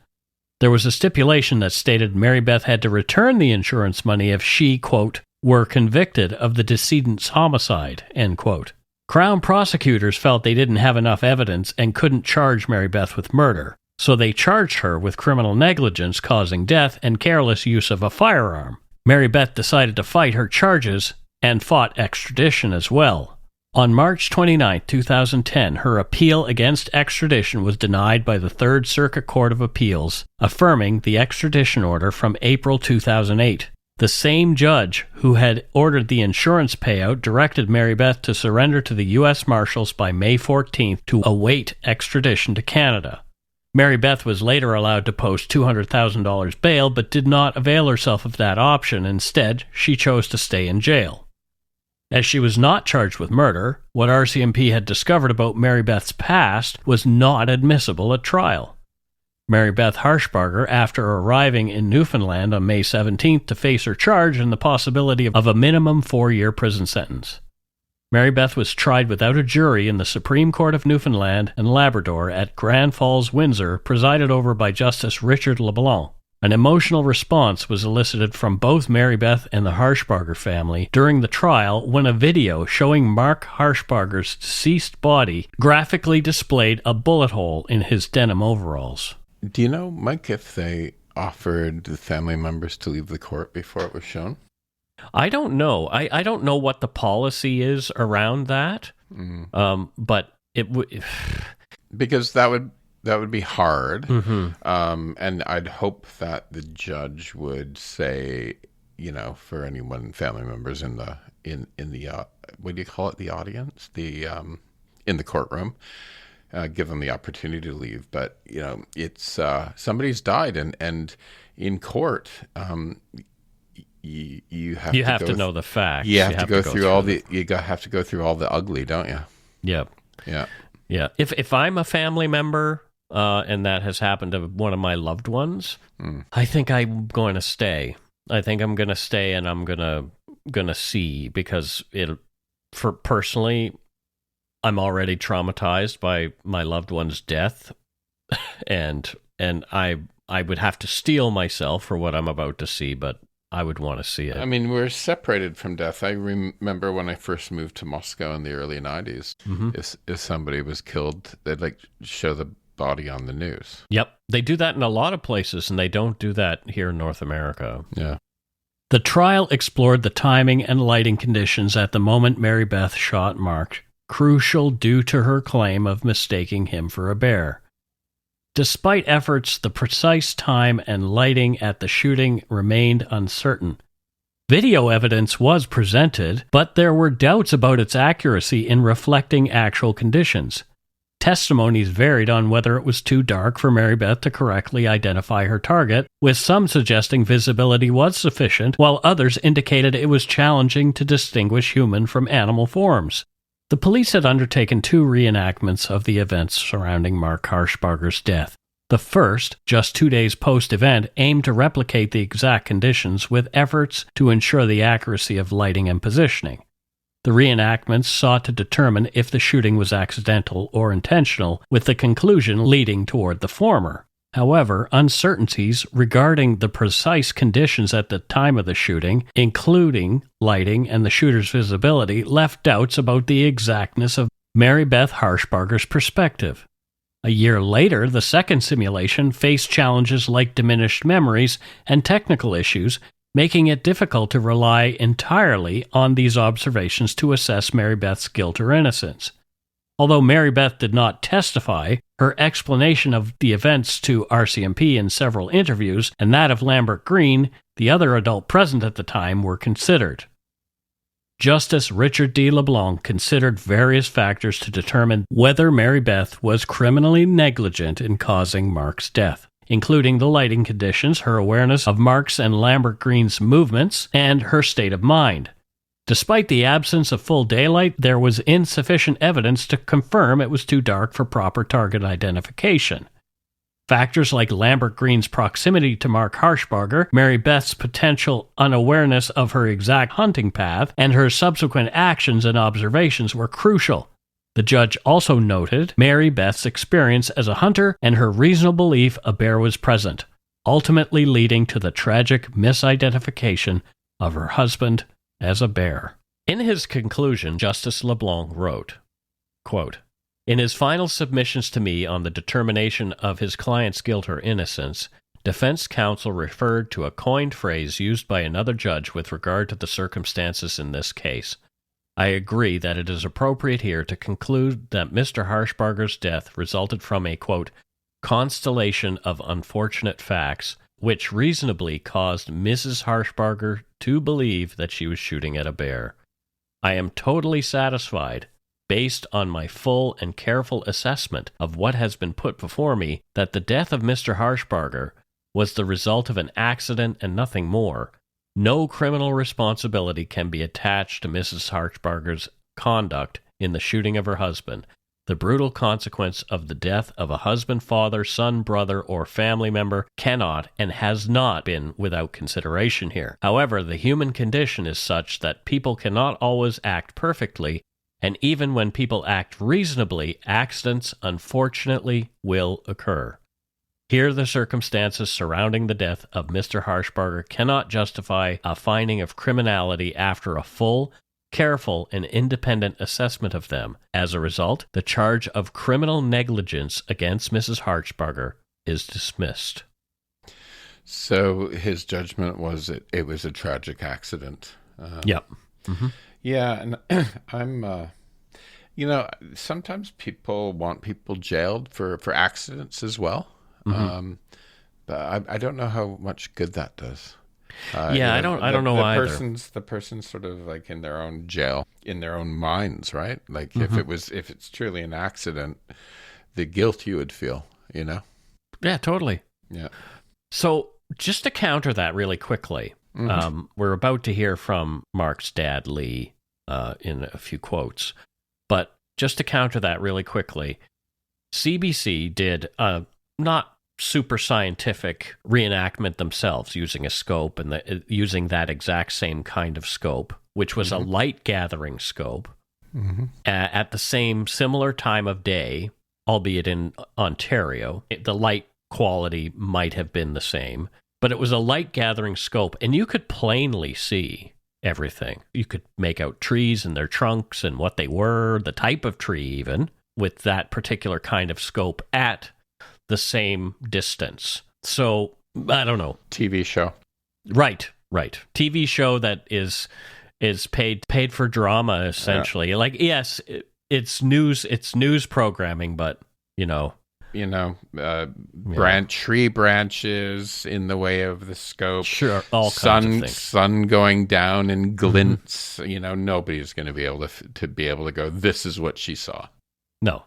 There was a stipulation that stated Mary Beth had to return the insurance money if she, quote, were convicted of the decedent's homicide, end quote. Crown prosecutors felt they didn't have enough evidence and couldn't charge Mary Beth with murder, so they charged her with criminal negligence causing death and careless use of a firearm. Mary Beth decided to fight her charges and fought extradition as well. On March 29, 2010, her appeal against extradition was denied by the Third Circuit Court of Appeals, affirming the extradition order from April 2008. The same judge who had ordered the insurance payout directed Mary Beth to surrender to the U.S. Marshals by May 14th to await extradition to Canada. Mary Beth was later allowed to post $200,000 bail, but did not avail herself of that option. Instead, she chose to stay in jail. As she was not charged with murder, what RCMP had discovered about Mary Beth's past was not admissible at trial. Mary Beth Harshbarger, after arriving in Newfoundland on May 17th to face her charge and the possibility of a minimum 4-year prison sentence. Mary Beth was tried without a jury in the Supreme Court of Newfoundland and Labrador at Grand Falls, Windsor, presided over by Justice Richard LeBlanc. An emotional response was elicited from both Mary Beth and the Harshbarger family during the trial when a video showing Mark Harshbarger's deceased body graphically displayed a bullet hole in his denim overalls. Do you know, Mike, if they offered the family members to leave the court before it was shown? I don't know. I don't know what the policy is around that, but it would... Because that would be hard, and I'd hope that the judge would say, for anyone, family members in the what do you call it, the audience, in the courtroom, give them the opportunity to leave. But it's somebody's died, and in court, you have to know the facts. You have to go through all the ugly, don't you? Yeah. If I'm a family member. And that has happened to one of my loved ones, I think I'm going to stay. I think I'm going to stay, and I'm gonna see, because personally, I'm already traumatized by my loved one's death, and I would have to steel myself for what I'm about to see, but I would want to see it. I mean, we're separated from death. I remember when I first moved to Moscow in the early 90s, if somebody was killed, they'd show the body on the news. Yep. They do that in a lot of places, and they don't do that here in North America. Yeah. The trial explored the timing and lighting conditions at the moment Mary Beth shot Mark, crucial due to her claim of mistaking him for a bear. Despite efforts, the precise time and lighting at the shooting remained uncertain. Video evidence was presented, but there were doubts about its accuracy in reflecting actual conditions. Testimonies varied on whether it was too dark for Mary Beth to correctly identify her target, with some suggesting visibility was sufficient, while others indicated it was challenging to distinguish human from animal forms. The police had undertaken 2 reenactments of the events surrounding Mark Harshbarger's death. The first, just 2 days post-event, aimed to replicate the exact conditions with efforts to ensure the accuracy of lighting and positioning. The reenactments sought to determine if the shooting was accidental or intentional, with the conclusion leading toward the former. However, uncertainties regarding the precise conditions at the time of the shooting, including lighting and the shooter's visibility, left doubts about the exactness of Mary Beth Harshbarger's perspective. A year later, the second simulation faced challenges like diminished memories and technical issues, making it difficult to rely entirely on these observations to assess Mary Beth's guilt or innocence. Although Mary Beth did not testify, her explanation of the events to RCMP in several interviews and that of Lambert Green, the other adult present at the time, were considered. Justice Richard D. LeBlanc considered various factors to determine whether Mary Beth was criminally negligent in causing Mark's death, including the lighting conditions, her awareness of Mark's and Lambert Green's movements, and her state of mind. Despite the absence of full daylight, there was insufficient evidence to confirm it was too dark for proper target identification. Factors like Lambert Green's proximity to Mark Harshbarger, Mary Beth's potential unawareness of her exact hunting path, and her subsequent actions and observations were crucial. The judge also noted Mary Beth's experience as a hunter and her reasonable belief a bear was present, ultimately leading to the tragic misidentification of her husband as a bear. In his conclusion, Justice LeBlanc wrote, quote, "In his final submissions to me on the determination of his client's guilt or innocence, defense counsel referred to a coined phrase used by another judge with regard to the circumstances in this case. I agree that it is appropriate here to conclude that Mr. Harshbarger's death resulted from a, quote, constellation of unfortunate facts, which reasonably caused Mrs. Harshbarger to believe that she was shooting at a bear. I am totally satisfied, based on my full and careful assessment of what has been put before me, that the death of Mr. Harshbarger was the result of an accident and nothing more. No criminal responsibility can be attached to Mrs. Harshbarger's conduct in the shooting of her husband. The brutal consequence of the death of a husband, father, son, brother, or family member cannot and has not been without consideration here. However, the human condition is such that people cannot always act perfectly, and even when people act reasonably, accidents, unfortunately, will occur. Here, the circumstances surrounding the death of Mr. Harshbarger cannot justify a finding of criminality after a full, careful, and independent assessment of them. As a result, the charge of criminal negligence against Mrs. Harshbarger is dismissed." So his judgment was it was a tragic accident. Yep. Mm-hmm. Yeah, and I'm, sometimes people want people jailed for accidents as well. Mm-hmm. But I don't know how much good that does. I don't know either. The person's sort of like in their own jail, in their own minds, right? Like Mm-hmm. if it's truly an accident, the guilt you would feel, Yeah, totally. Yeah. So just to counter that really quickly, we're about to hear from Mark's dad, Lee, in a few quotes. But just to counter that really quickly, CBC did a not super scientific reenactment themselves using a scope and using that exact same kind of scope, which was a light gathering scope at the same similar time of day, albeit in Ontario. The light quality might have been the same, but it was a light gathering scope, and you could plainly see everything. You could make out trees and their trunks and what they were, the type of tree even, with that particular kind of scope at the same distance. So, I don't know. TV show. Right. TV show that is paid for drama, essentially. Yeah. Like, yes, it's news programming, but, tree branches in the way of the scope. Sure, all kinds of things. Sun going down in glints. Nobody's going to be able to go, this is what she saw. No.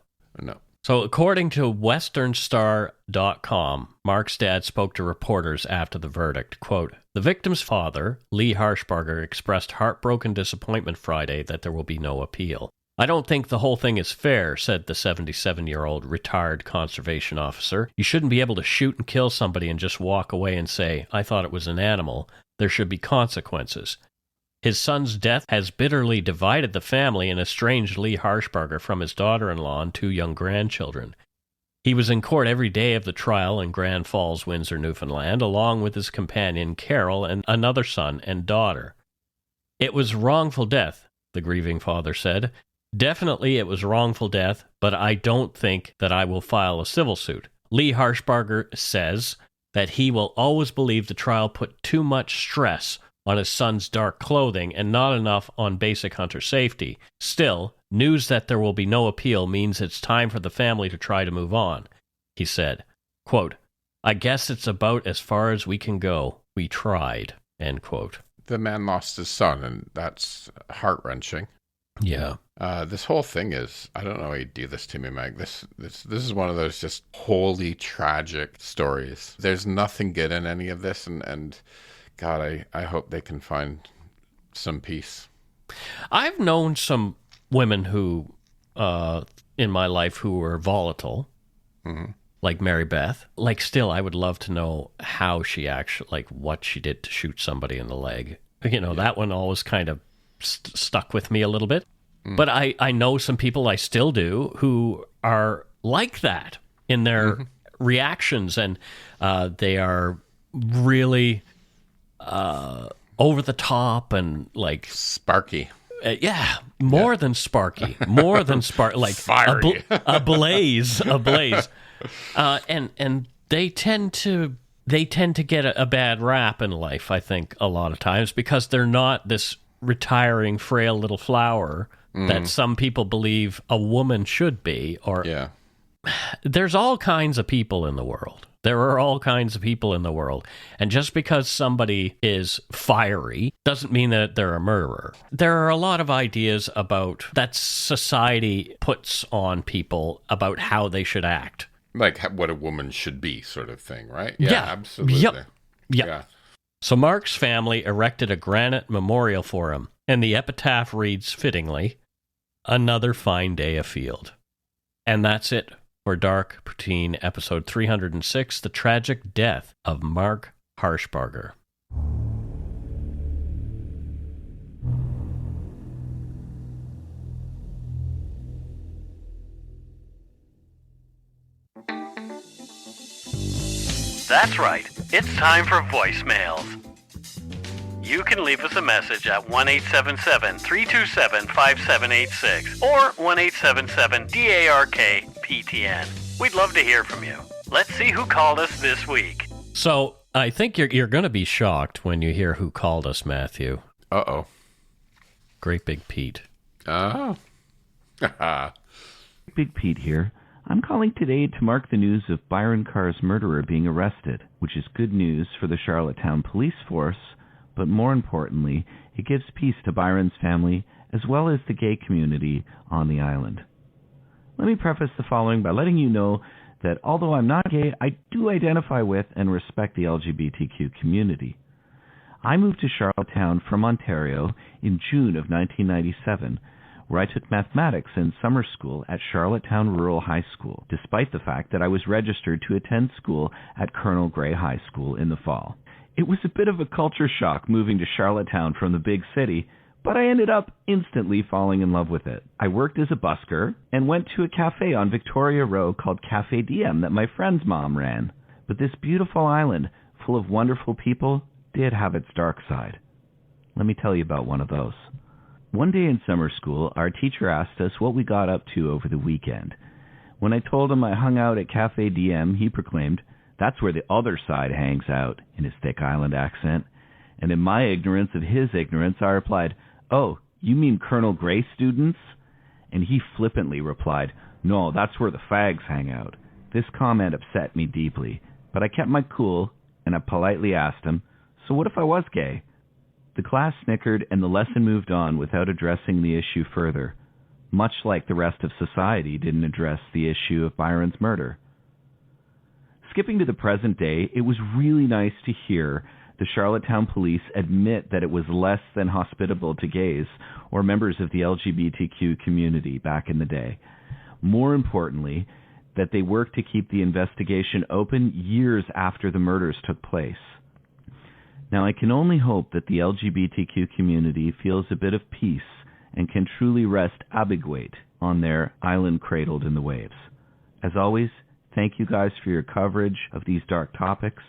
So according to westernstar.com, Mark's dad spoke to reporters after the verdict. Quote, "The victim's father, Lee Harshbarger, expressed heartbroken disappointment Friday that there will be no appeal. I don't think the whole thing is fair," said the 77-year-old retired conservation officer. "You shouldn't be able to shoot and kill somebody and just walk away and say, 'I thought it was an animal.' There should be consequences." His son's death has bitterly divided the family and estranged Lee Harshbarger from his daughter-in-law and 2 young grandchildren. He was in court every day of the trial in Grand Falls, Windsor, Newfoundland, along with his companion Carol and another son and daughter. "It was wrongful death," the grieving father said. "Definitely it was wrongful death, but I don't think that I will file a civil suit." Lee Harshbarger says that he will always believe the trial put too much stress on his son's dark clothing and not enough on basic hunter safety. Still, news that there will be no appeal means it's time for the family to try to move on. He said, quote, "I guess it's about as far as we can go. We tried," end quote. The man lost his son, and that's heart-wrenching. Yeah. This whole thing is, I don't know why you do this to me, Meg. This is one of those just wholly tragic stories. There's nothing good in any of this, and God, I hope they can find some peace. I've known some women who, in my life, who were volatile, like Mary Beth. Like, still, I would love to know how she actually, like, what she did to shoot somebody in the leg. You know, that one always kind of stuck with me a little bit. But I know some people, I still do, who are like that in their reactions, and they are really over the top and like sparky. More than sparky, like fiery, a blaze, and they tend to get a bad rap in life, I think, a lot of times, because they're not this retiring, frail little flower that some people believe a woman should be. Or there's all kinds of people in the world. There are all kinds of people in the world. And just because somebody is fiery doesn't mean that they're a murderer. There are a lot of ideas about that society puts on people about how they should act. Like what a woman should be, sort of thing, right? Yeah. Absolutely. Yep. Yeah. So Mark's family erected a granite memorial for him, and the epitaph reads fittingly, "Another fine day afield." And that's it for Dark Poutine, episode 306, The Tragic Death of Mark Harshbarger. That's right. It's time for voicemails. You can leave us a message at 1-877-327-5786 or 1-877-DARK-PTN. We'd love to hear from you. Let's see who called us this week. So, I think you're going to be shocked when you hear who called us, Matthew. Uh-oh. Great Big Pete. Oh. Big Pete here. I'm calling today to mark the news of Byron Carr's murderer being arrested, which is good news for the Charlottetown police force, but more importantly, it gives peace to Byron's family as well as the gay community on the island. Let me preface the following by letting you know that although I'm not gay, I do identify with and respect the LGBTQ community. I moved to Charlottetown from Ontario in June of 1997, where I took mathematics in summer school at Charlottetown Rural High School, despite the fact that I was registered to attend school at Colonel Gray High School in the fall. It was a bit of a culture shock moving to Charlottetown from the big city, but I ended up instantly falling in love with it. I worked as a busker and went to a cafe on Victoria Row called Cafe DM that my friend's mom ran. But this beautiful island, full of wonderful people, did have its dark side. Let me tell you about one of those. One day in summer school, our teacher asked us what we got up to over the weekend. When I told him I hung out at Cafe DM, he proclaimed, "That's where the other side hangs out," in his thick island accent. And in my ignorance of his ignorance, I replied, "Oh, you mean Colonel Gray students?" And he flippantly replied, "No, that's where the fags hang out." This comment upset me deeply, but I kept my cool, and I politely asked him, "So what if I was gay?" The class snickered, and the lesson moved on without addressing the issue further. much like the rest of society didn't address the issue of Byron's murder. Skipping to the present day, it was really nice to hear the Charlottetown police admit that it was less than hospitable to gays or members of the LGBTQ community back in the day. More importantly, that they worked to keep the investigation open years after the murders took place. Now, I can only hope that the LGBTQ community feels a bit of peace and can truly rest abiguate on their island cradled in the waves. As always, thank you guys for your coverage of these dark topics,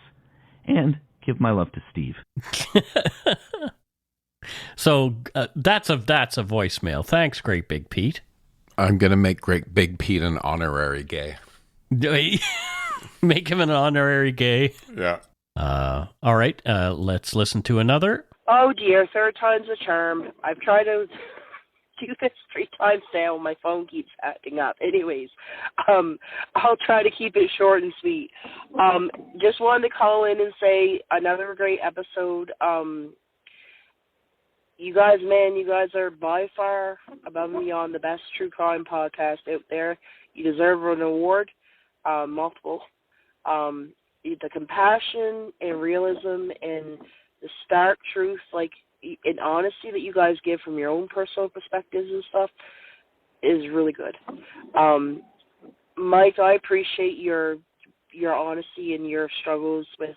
and give my love to Steve. So that's a voicemail. Thanks, Great Big Pete. I'm going to make Great Big Pete an honorary gay. Make him an honorary gay? Yeah. All right, let's listen to another. Oh, dear, third time's a charm. I've tried to do this 3 times now. My phone keeps acting up. Anyways, I'll try to keep it short and sweet. Just wanted to call in and say another great episode. You guys are by far above and beyond the best true crime podcast out there. You deserve an award, multiple. The compassion and realism and the stark truth, and honesty that you guys give from your own personal perspectives and stuff is really good. Mike, I appreciate your honesty and your struggles with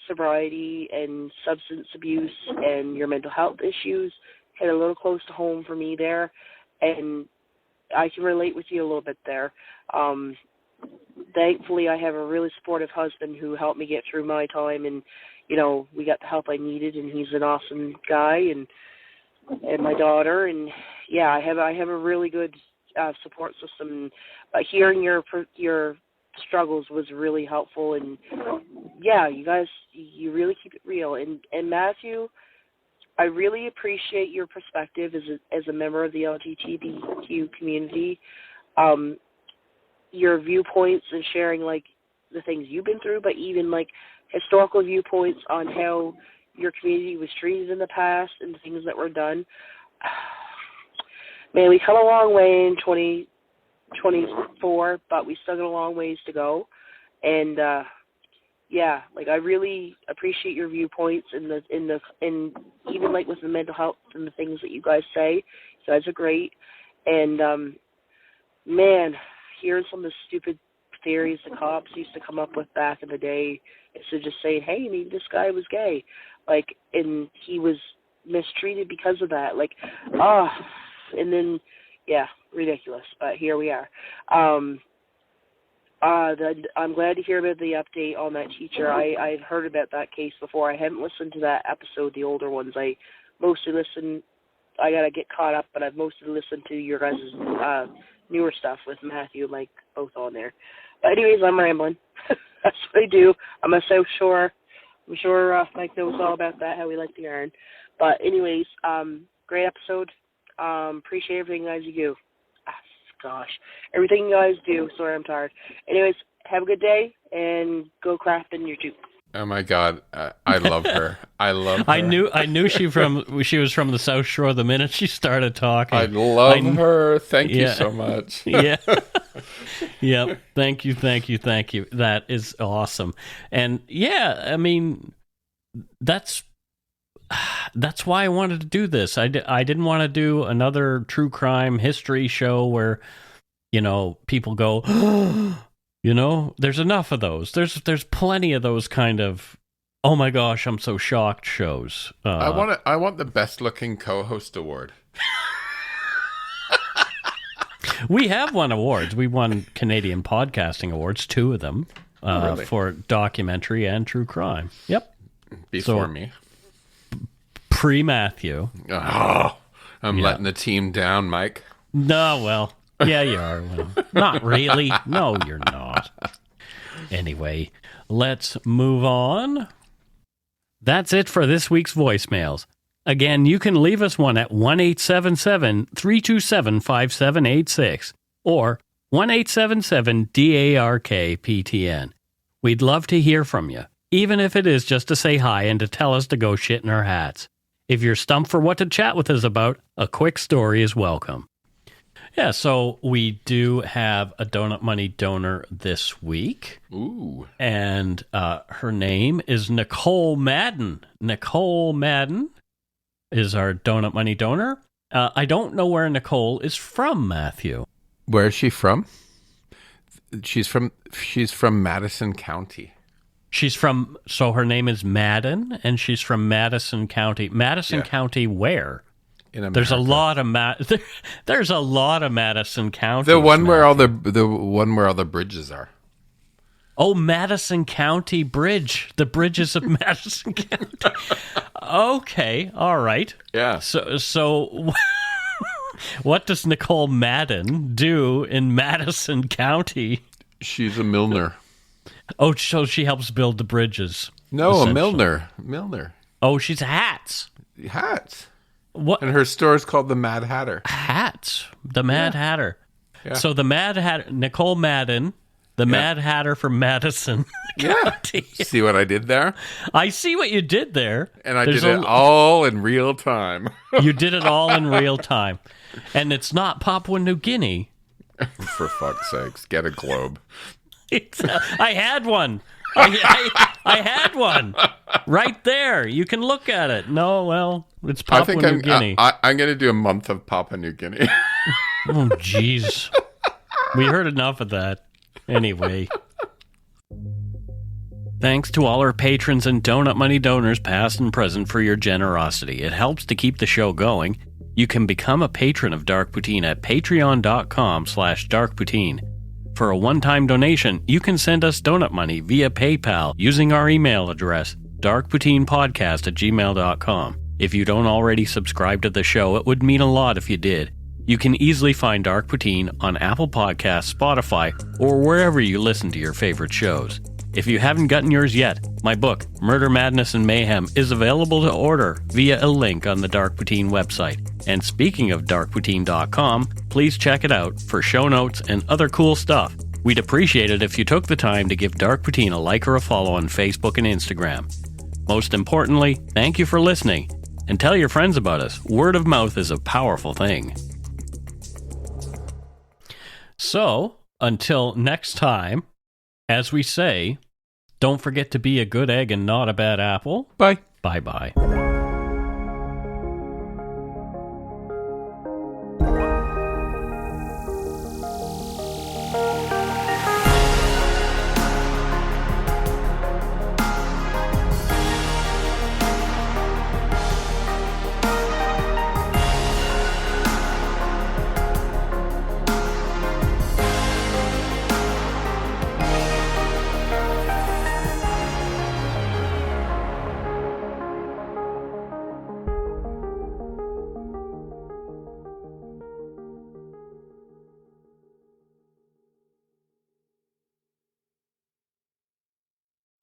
sobriety and substance abuse and your mental health issues. Hit a little close to home for me there, and I can relate with you a little bit there. Thankfully, I have a really supportive husband who helped me get through my time, and we got the help I needed, and he's an awesome guy, and my daughter, and yeah, I have a really good support system. But hearing your struggles was really helpful, and yeah, you guys, you really keep it real. And Matthew, I really appreciate your perspective as a member of the LGBTQ community. Your viewpoints and sharing the things you've been through, but even historical viewpoints on how your community was treated in the past and the things that were done. Man, we come a long way in 2024, but we still got a long ways to go. And yeah, I really appreciate your viewpoints and even with the mental health and the things that you guys say. You guys are great. And man, hearing some of the stupid theories the cops used to come up with back in the day, instead of just saying, hey, maybe this guy was gay, and he was mistreated because of that, and then, yeah, ridiculous, but here we are. I'm glad to hear about the update on that teacher. I'd heard about that case before. I haven't listened to that episode, the older ones. I mostly listen, I gotta get caught up, but I've mostly listened to your guys' newer stuff with Matthew and Mike both on there. But anyways, I'm rambling. That's what I do. I'm a South Shore. I'm sure Mike knows all about that, how we like to yarn. But anyways, great episode. Appreciate everything you guys do. Gosh, everything you guys do. Sorry, I'm tired. Anyways, have a good day and go craft in your juke. Oh my God, I love her. I love her. I knew she was from the South Shore the minute she started talking. I love her. Thank you so much. Yeah. Yeah. Thank you. That is awesome. And yeah, I mean, that's why I wanted to do this. I didn't want to do another true crime history show where, people go, there's enough of those. There's plenty of those kind of, oh my gosh, I'm so shocked shows. I want the best looking co-host award. We have won awards. We won Canadian Podcasting Awards, 2 of them, really? For documentary and true crime. Yep. Before me. Pre-Matthew. Oh, I'm letting the team down, Mike. No, well, yeah, you are. Well, not really. No, you're not. Anyway, let's move on. That's it for this week's voicemails. Again, you can leave us one at 1-877-327-5786 or 1-877-DARK-PTN. We'd love to hear from you, even if it is just to say hi and to tell us to go shit in our hats. If you're stumped for what to chat with us about, a quick story is welcome. Yeah, so we do have a Donut Money donor this week. Ooh. And her name is Nicole Madden. Nicole Madden is our Donut Money donor. I don't know where Nicole is from, Matthew. Where is she from? She's from Madison County. So her name is Madden, and she's from Madison County. Madison County where? In America. There's a lot of Madison County. The one where all the bridges are. Oh, Madison County Bridge. The bridges of Madison County. Okay, all right. Yeah. So what does Nicole Madden do in Madison County? She's a milliner. Oh, so she helps build the bridges. No, a milliner. Oh, she's hats. Hats. What? And her store is called the Mad Hatter. Hats. The Mad Hatter. Yeah. So the Mad Hatter, Nicole Madden, the Mad Hatter from Madison County. See what I did there? I see what you did there. And I did it all in real time. You did it all in real time. And it's not Papua New Guinea. For fuck's sakes, get a globe. I had one. I had one right there. You can look at it. No, well, it's Papua New Guinea. I'm going to do a month of Papua New Guinea. Oh, jeez. We heard enough of that. Anyway. Thanks to all our patrons and Donut Money donors, past and present, for your generosity. It helps to keep the show going. You can become a patron of Dark Poutine at patreon.com/darkpoutine. For a one-time donation, you can send us donut money via PayPal using our email address, darkpoutine@gmail.com. If you don't already subscribe to the show, it would mean a lot if you did. You can easily find Dark Poutine on Apple Podcasts, Spotify, or wherever you listen to your favorite shows. If you haven't gotten yours yet, my book, Murder, Madness, and Mayhem, is available to order via a link on the Dark Poutine website. And speaking of darkpoutine.com, please check it out for show notes and other cool stuff. We'd appreciate it if you took the time to give Dark Poutine a like or a follow on Facebook and Instagram. Most importantly, thank you for listening, and tell your friends about us. Word of mouth is a powerful thing. So, until next time, as we say, don't forget to be a good egg and not a bad apple. Bye. Bye-bye.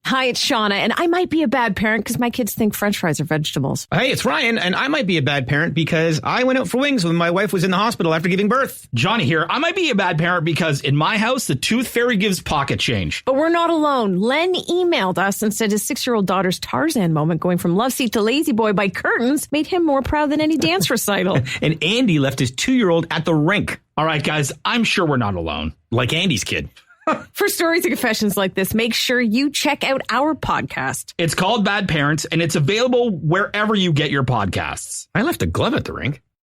Hi, it's Shauna, and I might be a bad parent because my kids think French fries are vegetables. Hey, it's Ryan, and I might be a bad parent because I went out for wings when my wife was in the hospital after giving birth. Johnny here. I might be a bad parent because in my house, the tooth fairy gives pocket change. But we're not alone. Len emailed us and said his 6-year-old daughter's Tarzan moment going from love seat to lazy boy by curtains made him more proud than any dance recital. And Andy left his 2-year-old at the rink. All right, guys, I'm sure we're not alone. Like Andy's kid. For stories and confessions like this, make sure you check out our podcast. It's called Bad Parents, and it's available wherever you get your podcasts. I left a glove at the rink.